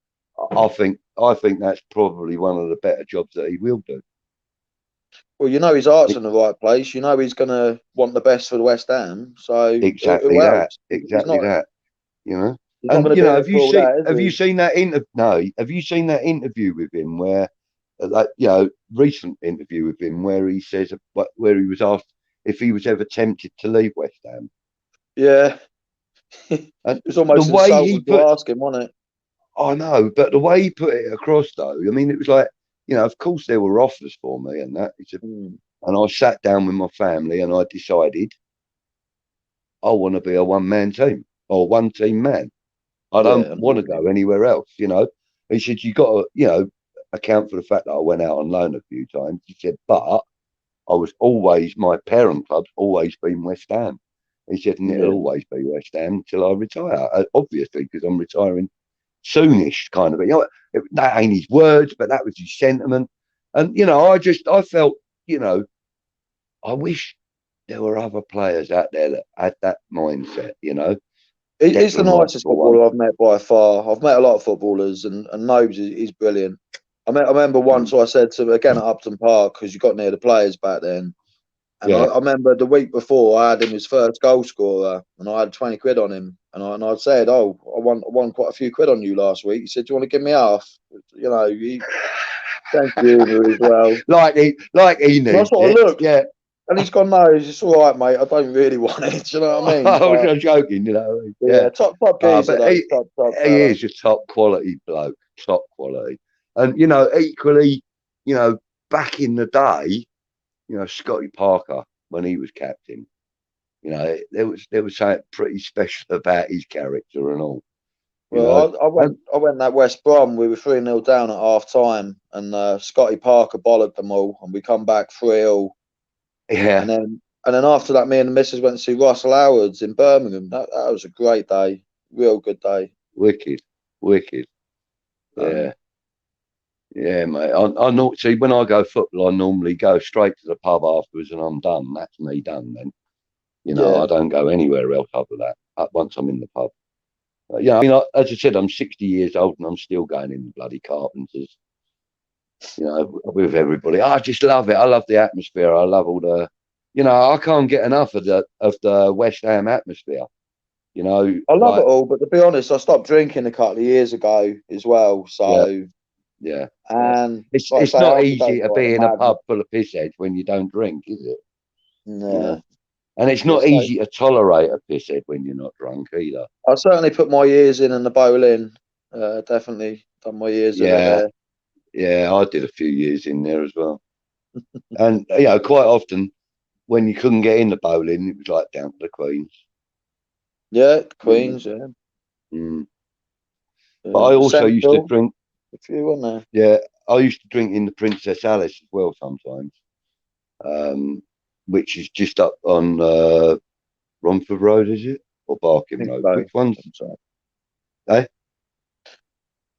I think that's probably one of the better jobs that he will do. Well, his heart's in the right place. He's going to want the best for the West Ham, so it Exactly that. helps. Exactly that. You know. He's not And going to be there have you for all seen that, is have you he? seen that No, have you seen that interview with him where, like, recent interview with him where he says, where he was asked if he was ever tempted to leave West Ham, Yeah, and it's the almost way he insulting to put, ask him, wasn't it? I know, but the way he put it across though, I mean, it was like, of course there were offers for me and that. He said, Mm. and I sat down with my family and I decided I want to be a one man team or one team man. I don't Yeah, want to go anywhere else. He said, you got to, account for the fact that I went out on loan a few times. He said, but my parent club's always been West Ham. He said, and it'll yeah, always be West Ham until I retire. Obviously, because I'm retiring soonish, kind of. That ain't his words, but that was his sentiment. And, I felt, you know, I wish there were other players out there that had that mindset. he's the Declan Rice nicest for one. footballer I've met by far. I've met a lot of footballers, and Nobes is brilliant. I remember once I said to him again at Upton Park, because you got near the players back then. And Yeah. I remember the week before I had him his first goal scorer, and I had 20 quid on him. And I said, "Oh, I won quite a few quid on you last week." He said, "Do you want to give me half?" Thank you as well. like he And I needs sort of it. looked, Yeah. and he's gone, "No, it's all right, mate. I don't really want it." Do you know what I mean? I was But just joking. Yeah. yeah, top geezer But though, top he fella. is a top quality bloke, top quality. And equally, back in the day, Scotty Parker when he was captain, there was something pretty special about his character and all. You know, Well, and I went that West Brom. We were 3-0 down at half time, and Scotty Parker bollocked them all, and we come back 3-0. yeah, And then after that, me and the missus went to see Russell Howard's in Birmingham. That was a great day, real good day. wicked, wicked. Um, Yeah, yeah, mate. I know. See, when I go football, I normally go straight to the pub afterwards, and I'm done. That's me done then. I yeah, don't go anywhere else after that. Once I'm in the pub. I mean, as I said, I'm 60 years old and I'm still going in the bloody Carpenters. With everybody. I just love it. I love the atmosphere. I love all the. I can't get enough of the West Ham atmosphere. I love it Like, all. But to be honest, I stopped drinking a couple of years ago as well. yeah, So, yeah, yeah. and It's like I it's say, not after easy days to like the be in a madness, pub full of pissheads when you don't drink, is it? You yeah. know. And it's not easy to tolerate a pisshead when you're not drunk either. I certainly put my years in the bowling. Definitely done my years in it there. Yeah, I did a few years in there as well. And quite often when you couldn't get in the bowling, it was like down to the Queens. Yeah, Queens. Yeah. Mm. But I also used to drink. A few, weren't there? Yeah, I used to drink in the Princess Alice as well sometimes, which is just up on Romford Road, is it, or Barking Road? So. Which one's? Eh?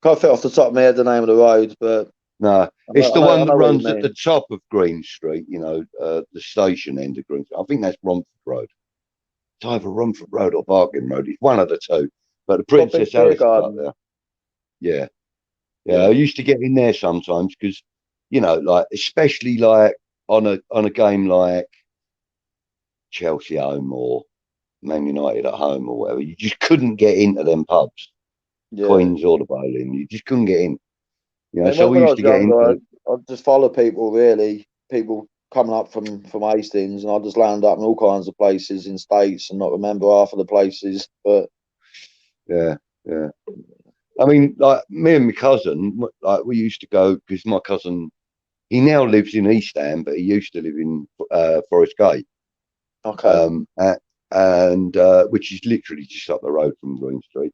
Can't fit off the top of my head the name of the road, but no, it's the one that runs at the top of Green Street. The station end of Green Street. I think that's Romford Road. It's either Romford Road or Barking Road. It's one of the two. But the Princess Alice is up there. Yeah. I used to get in there sometimes because, like especially like on a game like Chelsea home or Man United at home or whatever, you just couldn't get into them pubs, Queens or the bowling. You just couldn't get in. So we used to get into. I'd just follow people, really. People coming up from Hastings, and I just land up in all kinds of places in states and not remember half of the places. But yeah. I mean, like me and my cousin, like we used to go because my cousin, he now lives in East Ham, but he used to live in Forest Gate. Okay. And which is literally just up the road from Green Street.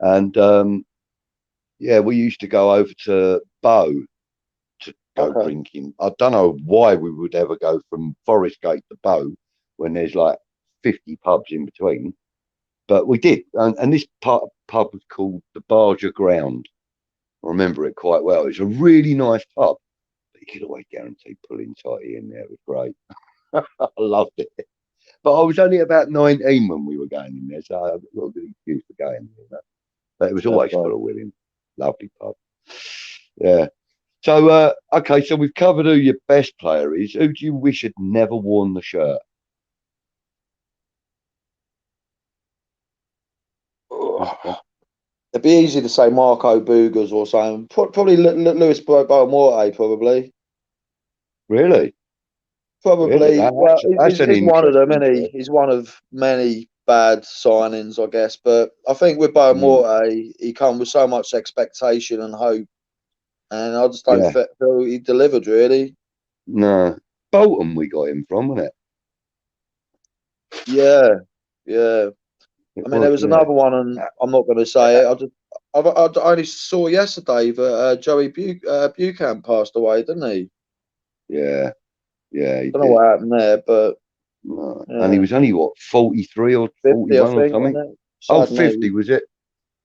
And we used to go over to Bow to go drinking. I don't know why we would ever go from Forest Gate to Bow when there's like 50 pubs in between. But we did. And this pub was called the Barger Ground. I remember it quite well. It's a really nice pub. But you could always guarantee pulling tighty in there. It was great. I loved it. But I was only about 19 when we were going in there, so I have got a good excuse for going there. But it was always full of women. Lovely pub. Yeah. So, okay, so we've covered who your best player is. Who do you wish had never worn the shirt? It'd be easy to say Marco Boogers or something. Probably Lewis Beaumorte, probably. Really? Probably. Really? He's one of them, isn't he? He's one of many bad signings, I guess. But I think with Beaumorte, he come with so much expectation and hope. And I just don't feel he delivered, really. No. Bolton we got him from, wasn't it? Yeah. I mean, there was another one, and I'm not going to say it. I only saw yesterday that Joey Buchanan passed away, didn't he? Yeah. I don't know what happened there, but no. And he was only 43 or 41 or something. Oh, 50 was it?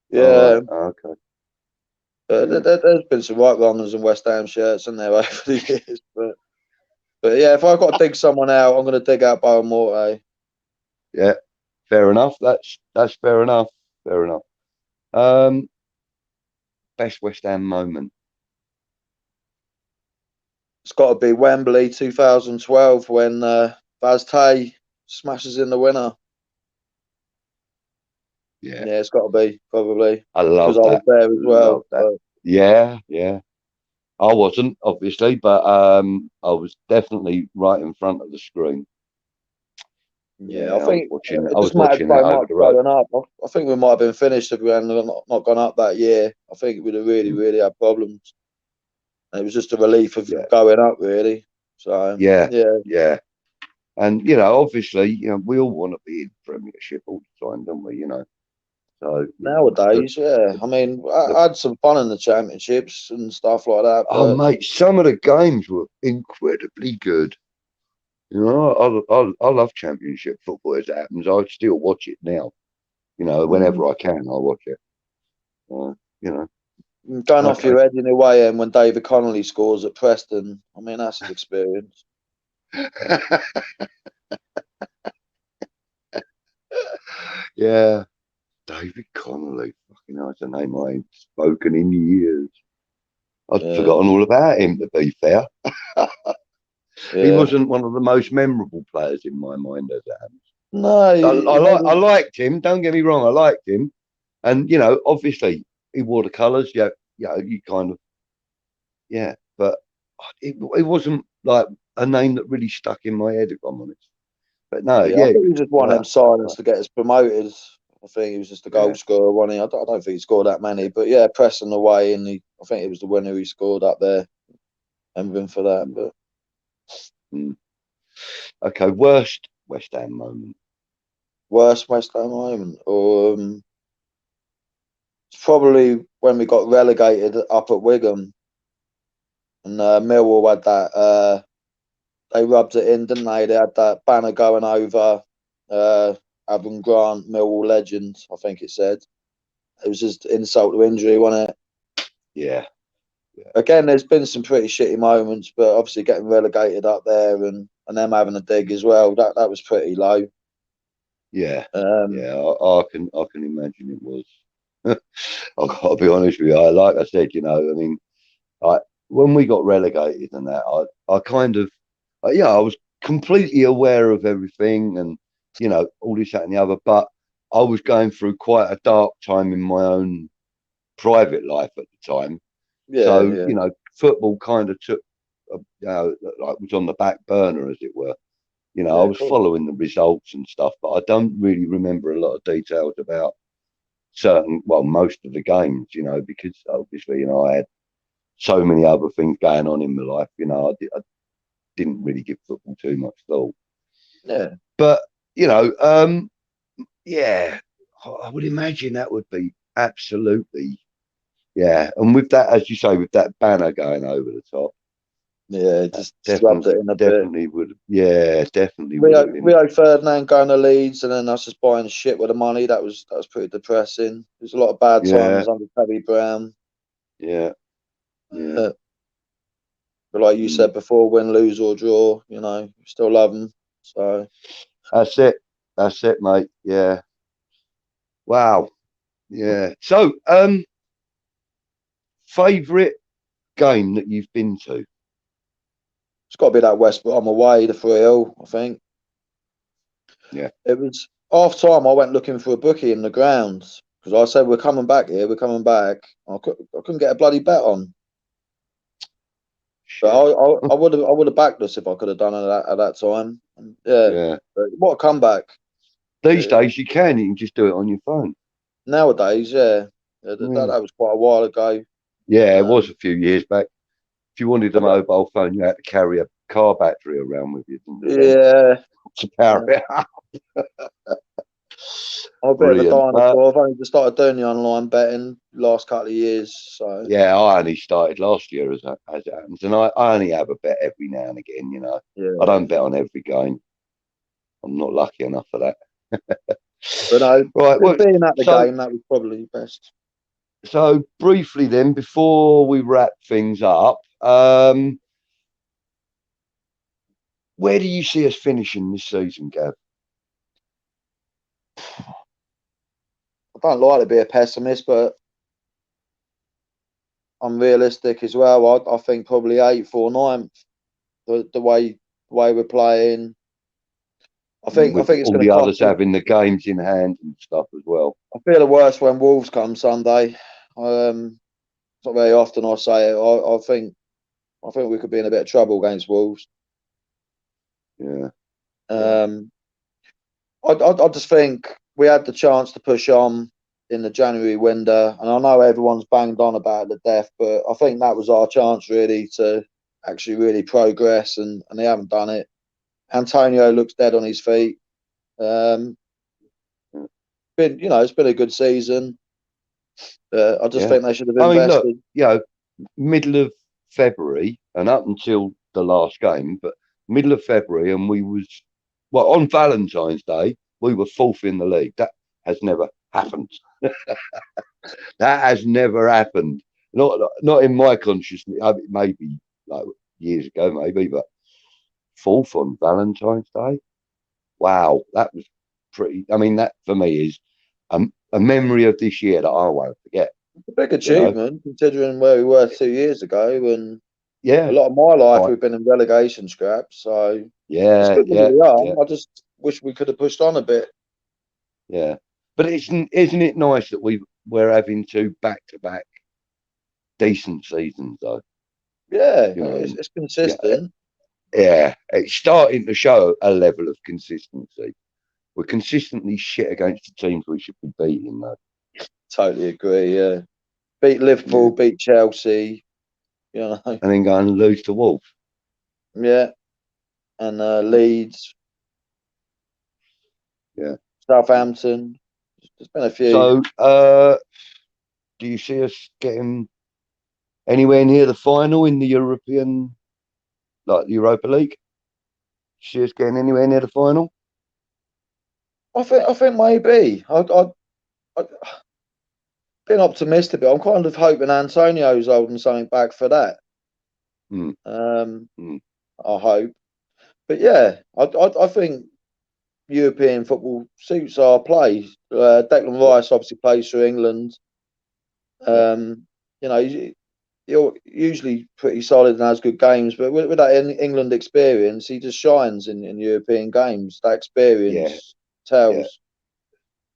Yeah. Oh, okay. There's been some right runners in West Ham shirts in there over the years, but yeah, if I've got to dig someone out, I'm going to dig out Beaumorte. Yeah. Fair enough. That's fair enough. Fair enough. Best West Ham moment. It's got to be Wembley 2012 when Vaz Tay smashes in the winner. Yeah, it's got to be probably. I love that. Because I was there as well. But... Yeah. I wasn't obviously, but I was definitely right in front of the screen. Yeah, I think I was watching that over the road. Up. I think we might have been finished if we had not gone up that year. I think we'd have really had problems. And it was just a relief of going up, really. So yeah. And obviously, we all want to be in Premiership all the time, don't we? So nowadays, I mean, I had some fun in the championships and stuff like that. Oh, mate, some of the games were incredibly good. I love championship football as it happens. I still watch it now. Whenever I can, I watch it. Going off your head in a way, and when David Connolly scores at Preston, I mean, that's an experience. Yeah. David Connolly. Fucking hell, that's a name I ain't spoken in years. I'd forgotten all about him, to be fair. He wasn't one of the most memorable players in my mind as it happens. No, I liked him. Don't get me wrong, I liked him, and obviously he wore the colours. You kind of, but it wasn't like a name that really stuck in my head, if I'm honest. But no, Yeah, I think he just won well, them silence to get us promoted. I think he was just a goal scorer, wasn't he? I don't think he scored that many, but yeah, pressing away, and I think it was the winner he scored up there. Everything for that, but okay, worst West Ham moment. worst West Ham moment, it's probably when we got relegated up at Wigan, and Millwall had that. They rubbed it in, didn't they? They had that banner going over Avon Grant, Millwall legend. I think it said it was just insult to injury, wasn't it? Yeah. Again, there's been some pretty shitty moments, but obviously getting relegated up there and them having a dig as well, that was pretty low. Yeah. Um, I can imagine it was. I've got to be honest with you. Like I said, I mean, when we got relegated and that, I kind of, I was completely aware of everything and, all this, that and the other, but I was going through quite a dark time in my own private life at the time. So, football kind of took, like was on the back burner, as it were. I was cool. following the results and stuff, but I don't really remember a lot of details about most of the games, because obviously, I had so many other things going on in my life. I didn't really give football too much thought. Yeah. But, yeah, I would imagine that would be absolutely, yeah. And with that, as you say, with that banner going over the top. Yeah, just rubbed it in a definitely bit. would. Yeah, definitely would have been. Rio Ferdinand going to Leeds and then us just buying shit with the money. That was pretty depressing. There's a lot of bad times under Teddy Brown. Yeah. But like you said before, win, lose or draw, still love them. So that's it, mate. Yeah. Wow. Yeah. So, favorite game that you've been to? it's got to be that West Brom away, the 3-0, I think. Yeah. It was half time. I went looking for a bookie in the grounds because I said, we're coming back here, we're coming back. I couldn't get a bloody bet on. But I would have backed us if I could have done it at that time. Yeah. But what a comeback. These days you can just do it on your phone. Nowadays, that was quite a while ago. Yeah, it was a few years back. If you wanted a mobile phone, you had to carry a car battery around with you, didn't you? Yeah. To power it up. I'm a bit of a dinosaur. I've only just started doing the online betting last couple of years. So yeah, I only started last year as it happens, and I only have a bet every now and again. I don't bet on every game. I'm not lucky enough for that. But no, right, well, being at the game, that was probably best. So briefly then, before we wrap things up, where do you see us finishing this season, Gav? I don't like to be a pessimist, but I'm realistic as well. I think probably 8th or 9th. The way we're playing, I think it's all going the to cost others having the games in hand and stuff as well. I feel the worst when Wolves come Sunday. It's not very often I say it. I think we could be in a bit of trouble against Wolves. Yeah. I just think we had the chance to push on in the January window, and I know everyone's banged on about the death, but I think that was our chance really to actually really progress, and they haven't done it. Antonio looks dead on his feet. It's been a good season. I just think they should have invested. I mean, look, middle of February and up until the last game, but middle of February, and we was on Valentine's Day, we were 4th in the league. That has never happened. That has never happened. Not in my consciousness. Maybe like years ago, maybe, but 4th on Valentine's Day. Wow, that was pretty. I mean, that for me is a memory of this year that I won't forget. It's a big achievement considering where we were 2 years ago, and a lot of my life we've been in relegation scraps. So it's good where we are. I just wish we could have pushed on a bit. Yeah, but isn't it nice that we're having 2 back-to-back decent seasons though? Yeah, it's consistent. yeah, it's starting to show a level of consistency. We're consistently shit against the teams we should be beating, though. Totally agree. Yeah, beat Liverpool, beat Chelsea. You know, And then go and lose to Wolves. yeah, and Leeds. Yeah. Southampton. There's been a few. So, do you see us getting anywhere near the final in the European, like the Europa League? See us getting anywhere near the final? I think maybe. I been optimistic, but I'm kind of hoping Antonio's holding something back for that. Mm. I hope, but yeah, I think European football suits our play. Declan Rice obviously plays for England. You know, you're usually pretty solid and has good games, but with that England experience, he just shines in European games. That experience tells.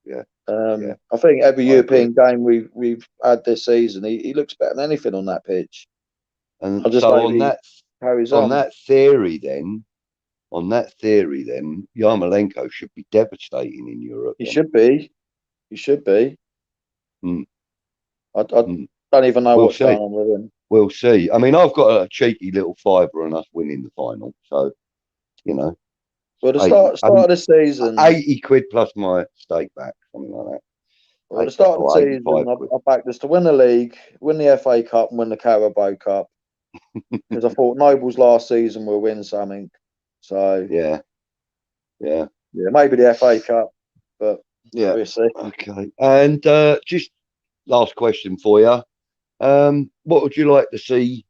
Yeah. I think every I agree. European game we've had this season, he looks better than anything on that pitch. And I just so hope he carries on on. that theory, then, Yarmolenko should be devastating in Europe. He should be. He should be. Mm. I don't even know what's going on with him. We'll see. I mean, I've got a cheeky little fiver on us winning the final, so you know. Well, the start of the season, £80 plus my stake back, something like that. well, the start of the season, I backed us to win the league, win the FA Cup, and win the Carabao Cup. Because I thought Noble's last season will win something. So yeah, maybe the FA Cup, but we'll see. Okay, and just last question for you: what would you like to see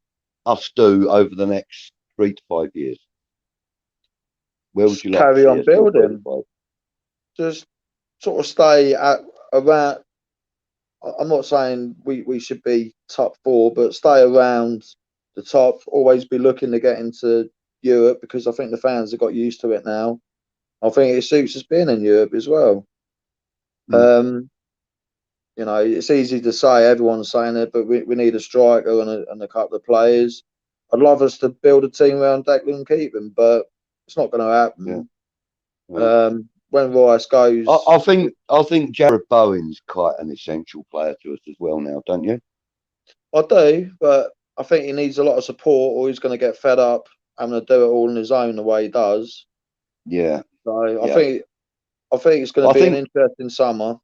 us do over the next 3 to 5 years? Where would you like carry to see on us building? Just sort of stay around. I'm not saying we should be top 4, but stay around the top. Always be looking to get into Europe because I think the fans have got used to it now. I think it suits us being in Europe as well. You know, it's easy to say, everyone's saying it, but we need a striker and a couple of players. I'd love us to build a team around Declan and keep him, but it's not going to happen. When Rice goes, I think Jared Bowen's quite an essential player to us as well now, don't you? I do, but I think he needs a lot of support, or he's going to get fed up having to do it all on his own the way he does. Yeah. So I think it's going to be an interesting summer.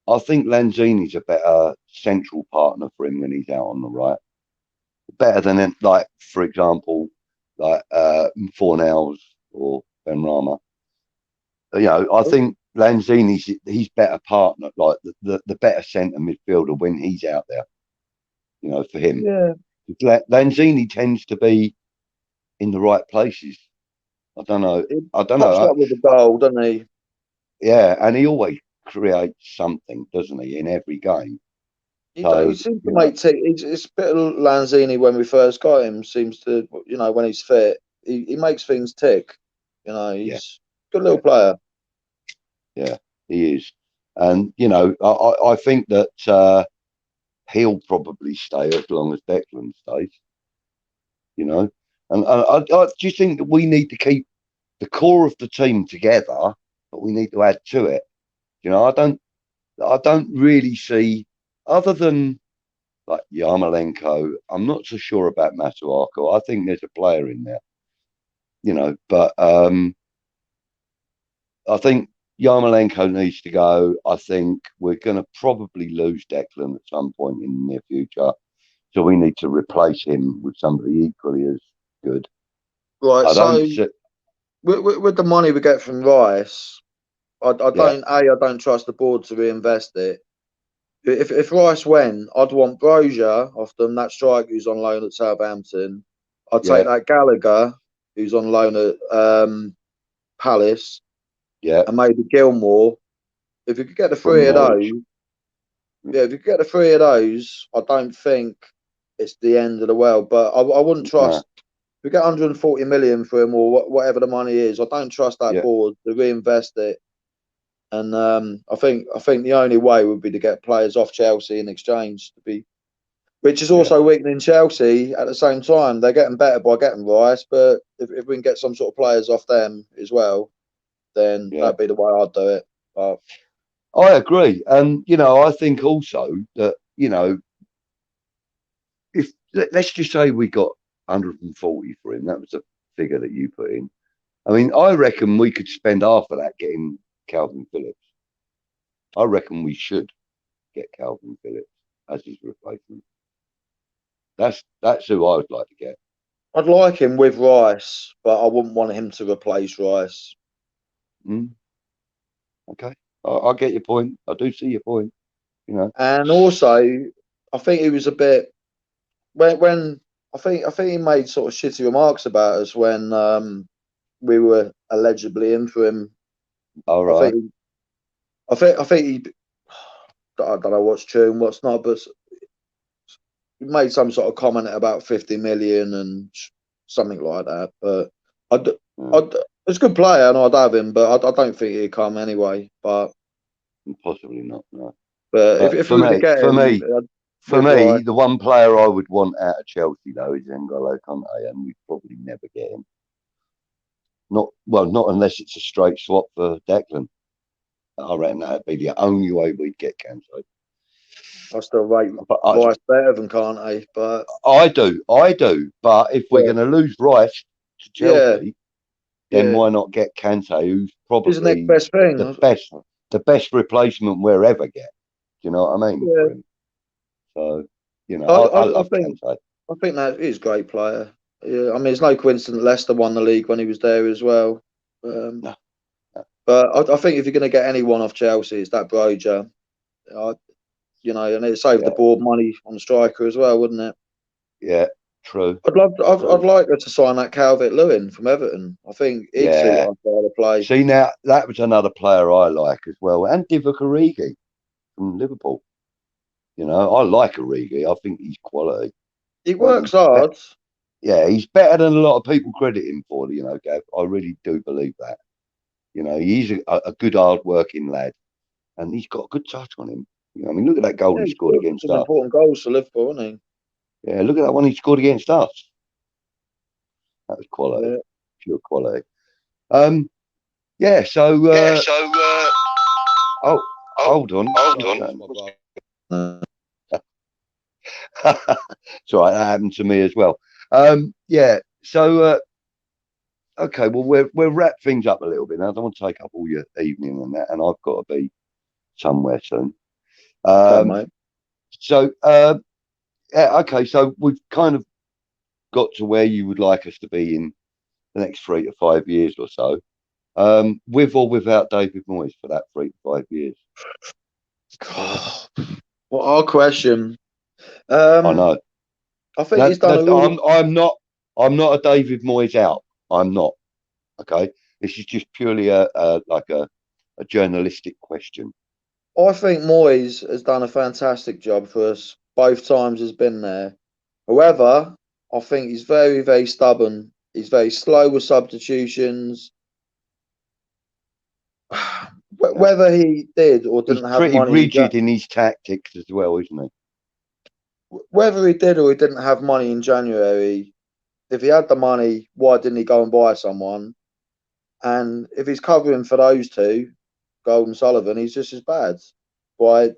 I think Lanzini's a better central partner for him when he's out on the right. Better than, like, for example, like Fornals or Benrahma. You know, I think he's better partner, like the better centre midfielder when he's out there. You know, for him. Yeah. Lanzini tends to be in the right places. I don't know. Pops up with the goal, doesn't he? Yeah, and he always creates something, doesn't he, in every game? He seems to make it's a bit of Lanzini when we first got him. Seems to, you know, when he's fit, he makes things tick. You know, he's a good little player. Yeah, he is. And, you know, I think that he'll probably stay as long as Declan stays. You know, and I just think that we need to keep the core of the team together, but we need to add to it. You know, I don't really see, other than like Yarmolenko, I'm not so sure about Masuaku. I think there's a player in there, you know, but I think Yarmolenko needs to go. I think we're going to probably lose Declan at some point in the near future. So we need to replace him with somebody equally as good. Right, with the money we get from Rice, I don't trust the board to reinvest it. If Rice went, I'd want Brozier off them, that striker who's on loan at Southampton. I'd take that Gallagher who's on loan at Palace. Yeah. And maybe Gilmore. If you could get the 3 of those, if you could get the 3 of those, I don't think it's the end of the world. But I wouldn't trust. If we get 140 million for him or whatever the money is, I don't trust that board to reinvest it. And I think the only way would be to get players off Chelsea in exchange, to be which is also weakening Chelsea at the same time. They're getting better by getting Rice, but if we can get some sort of players off them as well, then that'd be the way I'd do it. But I agree. And, I think also that, if let's just say we got 140 for him, that was the figure that you put in. I mean, I reckon we could spend half of that getting Calvin Phillips. I reckon we should get Calvin Phillips as his replacement. That's who I would like to get. I'd like him with Rice, but I wouldn't want him to replace Rice. Okay, I get your point. I do see your point. And also, I think he was a bit when I think he made sort of shitty remarks about us when we were allegedly in for him. All right. I think he. I don't know what's true and what's not, but he made some sort of comment about 50 million and something like that. But it's a good player, and I'd have him, but I don't think he'd come anyway. But possibly not. No. But if we were to get him, for me, the one player I would want out of Chelsea though is N'Golo Kante, and we'd probably never get him. Not unless it's a straight swap for Declan. I reckon that'd be the only way we'd get Kante. I still rate Rice better than Kante, but I do. But if we're going to lose Rice to Chelsea, then why not get Kante, who's probably the next best thing, the best replacement we'll ever get. Do you know what I mean? Yeah. So I love think, Kante. I think that is a great player. Yeah, I mean, it's no coincidence Leicester won the league when he was there as well. No. But I think if you're going to get anyone off Chelsea, it's that Broja. And it saved the board money on the striker as well, wouldn't it? Yeah, true. I'd like her to sign that Calvert-Lewin from Everton. I think he'd suit our style of play. See, now that was another player I like as well, and Divock Origi from Liverpool. I like Origi. I think he's quality. He works hard. Yeah, he's better than a lot of people credit him for. Gav. I really do believe that. He's a good, hard-working lad, and he's got a good touch on him. I mean, look at that goal he scored against us. Important goals for Liverpool, isn't he? Yeah, look at that one he scored against us. That was quality, pure quality. Hold on. It's all right. That happened to me as well. Okay. Well, we'll wrap things up a little bit now. I don't want to take up all your evening on that, and I've got to be somewhere soon. Okay. So we've kind of got to where you would like us to be in the next 3 to 5 years or so. With or without David Moyes for that 3 to 5 years. What our question? I know. I think he's done a lot. I'm not a David Moyes out. I'm not. Okay. This is just purely a journalistic question. I think Moyes has done a fantastic job for us. Both times has been there. However, I think he's very, very stubborn. He's very slow with substitutions. Whether he did or didn't have money, he's pretty rigid in his tactics as well, isn't he? Whether he did or he didn't have money in January, if he had the money, why didn't he go and buy someone? And if he's covering for those two, Gold and Sullivan, he's just as bad. By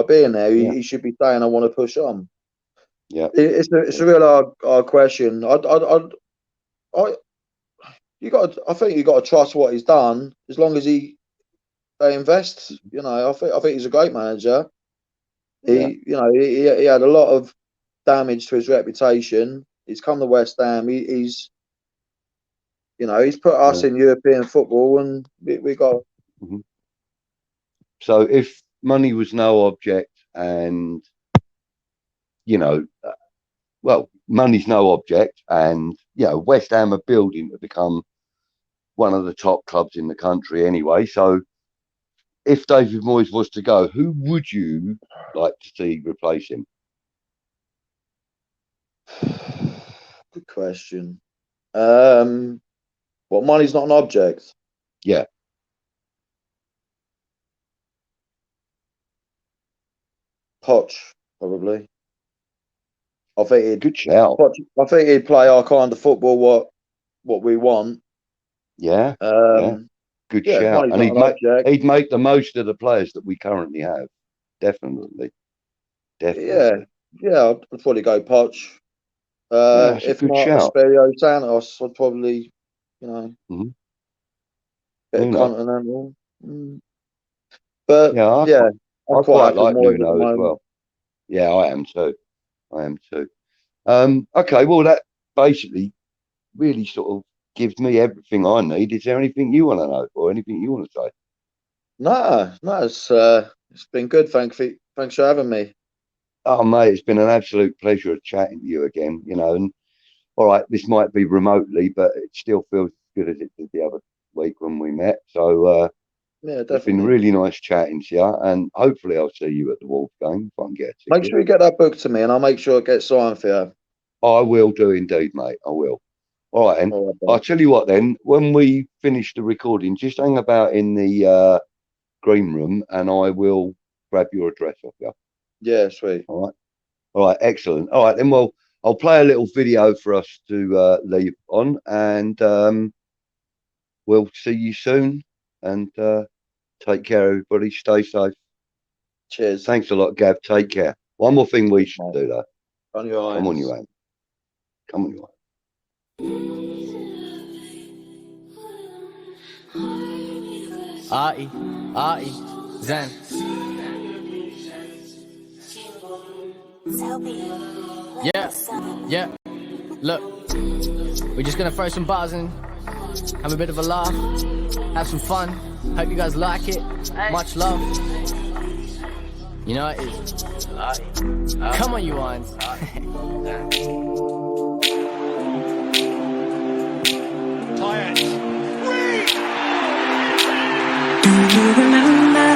being there, he should be saying, "I want to push on." Yeah, it's a real hard question. I think you got to trust what he's done as long as they invest. I think he's a great manager. He had a lot of damage to his reputation. He's come to West Ham. He's put us in European football, and we got. Mm-hmm. So if money was no object, and money's no object, and West Ham are building to become one of the top clubs in the country anyway. So if David Moyes was to go, who would you like to see replace him? Good question. What, money's not an object? Yeah. Poch. probably. I think he'd Good shout. I think he'd play our kind of football, what we want. Yeah. Good Yeah, shout. money's And not an object. he'd make the most of the players that we currently have. Definitely. Yeah, I'd probably go Poch. Yeah, that's a If good not shout. Espirito Santos, I'd probably, Mhm. bit of Nuno. continental. But Yeah, I'm I quite quite happy with like Moyes at the Nuno as moment. well. Yeah, I am too. Okay, well, that basically really sort of gives me everything I need. Is there anything you want to know or anything you want to say? No, it's been good. Thanks for having me. Oh, mate, it's been an absolute pleasure chatting to you again, and all right, this might be remotely, but it still feels as good as it did the other week when we met. So Yeah, it's been definitely. really nice chatting to you, and hopefully I'll see you at the Wolves game if I can get a ticket. Make sure you get that book to me, and I'll make sure it gets signed for you. I will do indeed, mate. I will. All right, then. All right, I'll tell you what then, when we finish the recording, just hang about in the green room and I will grab your address off you. Yeah, sweet. All right, excellent. All right, then I'll play a little video for us to leave on, and we'll see you soon. And take care, everybody. Stay safe. Cheers. Thanks a lot, Gav. Take care. One more thing we should do, though. On your Come on, you ain't. Come on, you ain't. Artie, Zen. Yeah. Look, we're just gonna throw some bars in, have a bit of a laugh, have some fun. Hope you guys like it. Much love. You know what it is. Come on, you ones. Do you remember?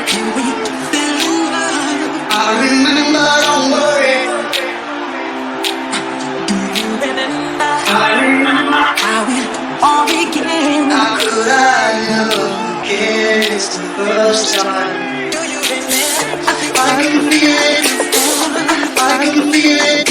Do we remember? I remember, don't worry. Do you remember? I remember how it all began. How could I love again? It's the first time. Do you remember? I can feel it. I can feel it.